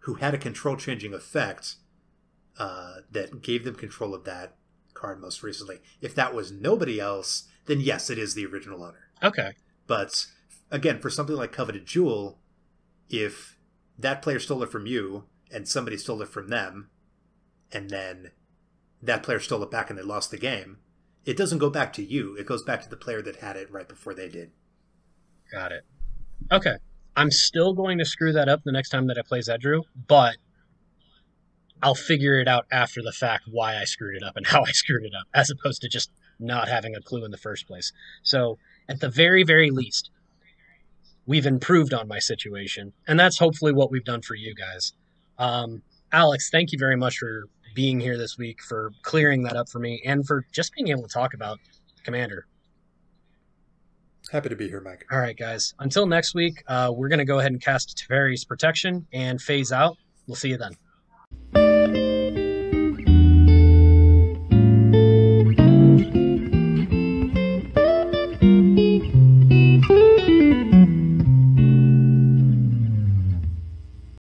who had a control-changing effect that gave them control of that card most recently. If that was nobody else, then yes, it is the original owner. Okay. But again, for something like Coveted Jewel, if that player stole it from you and somebody stole it from them, and then that player stole it back and they lost the game, it doesn't go back to you. It goes back to the player that had it right before they did. Got it. Okay. I'm still going to screw that up the next time that I play Zedru, but I'll figure it out after the fact why I screwed it up and how I screwed it up, as opposed to just not having a clue in the first place. So, at the very, very least, we've improved on my situation, and that's hopefully what we've done for you guys. Alex, thank you very much for being here this week, for clearing that up for me, and for just being able to talk about Commander. Happy to be here, Mike. All right, guys. Until next week, we're going to go ahead and cast Teferi's Protection and phase out. We'll see you then.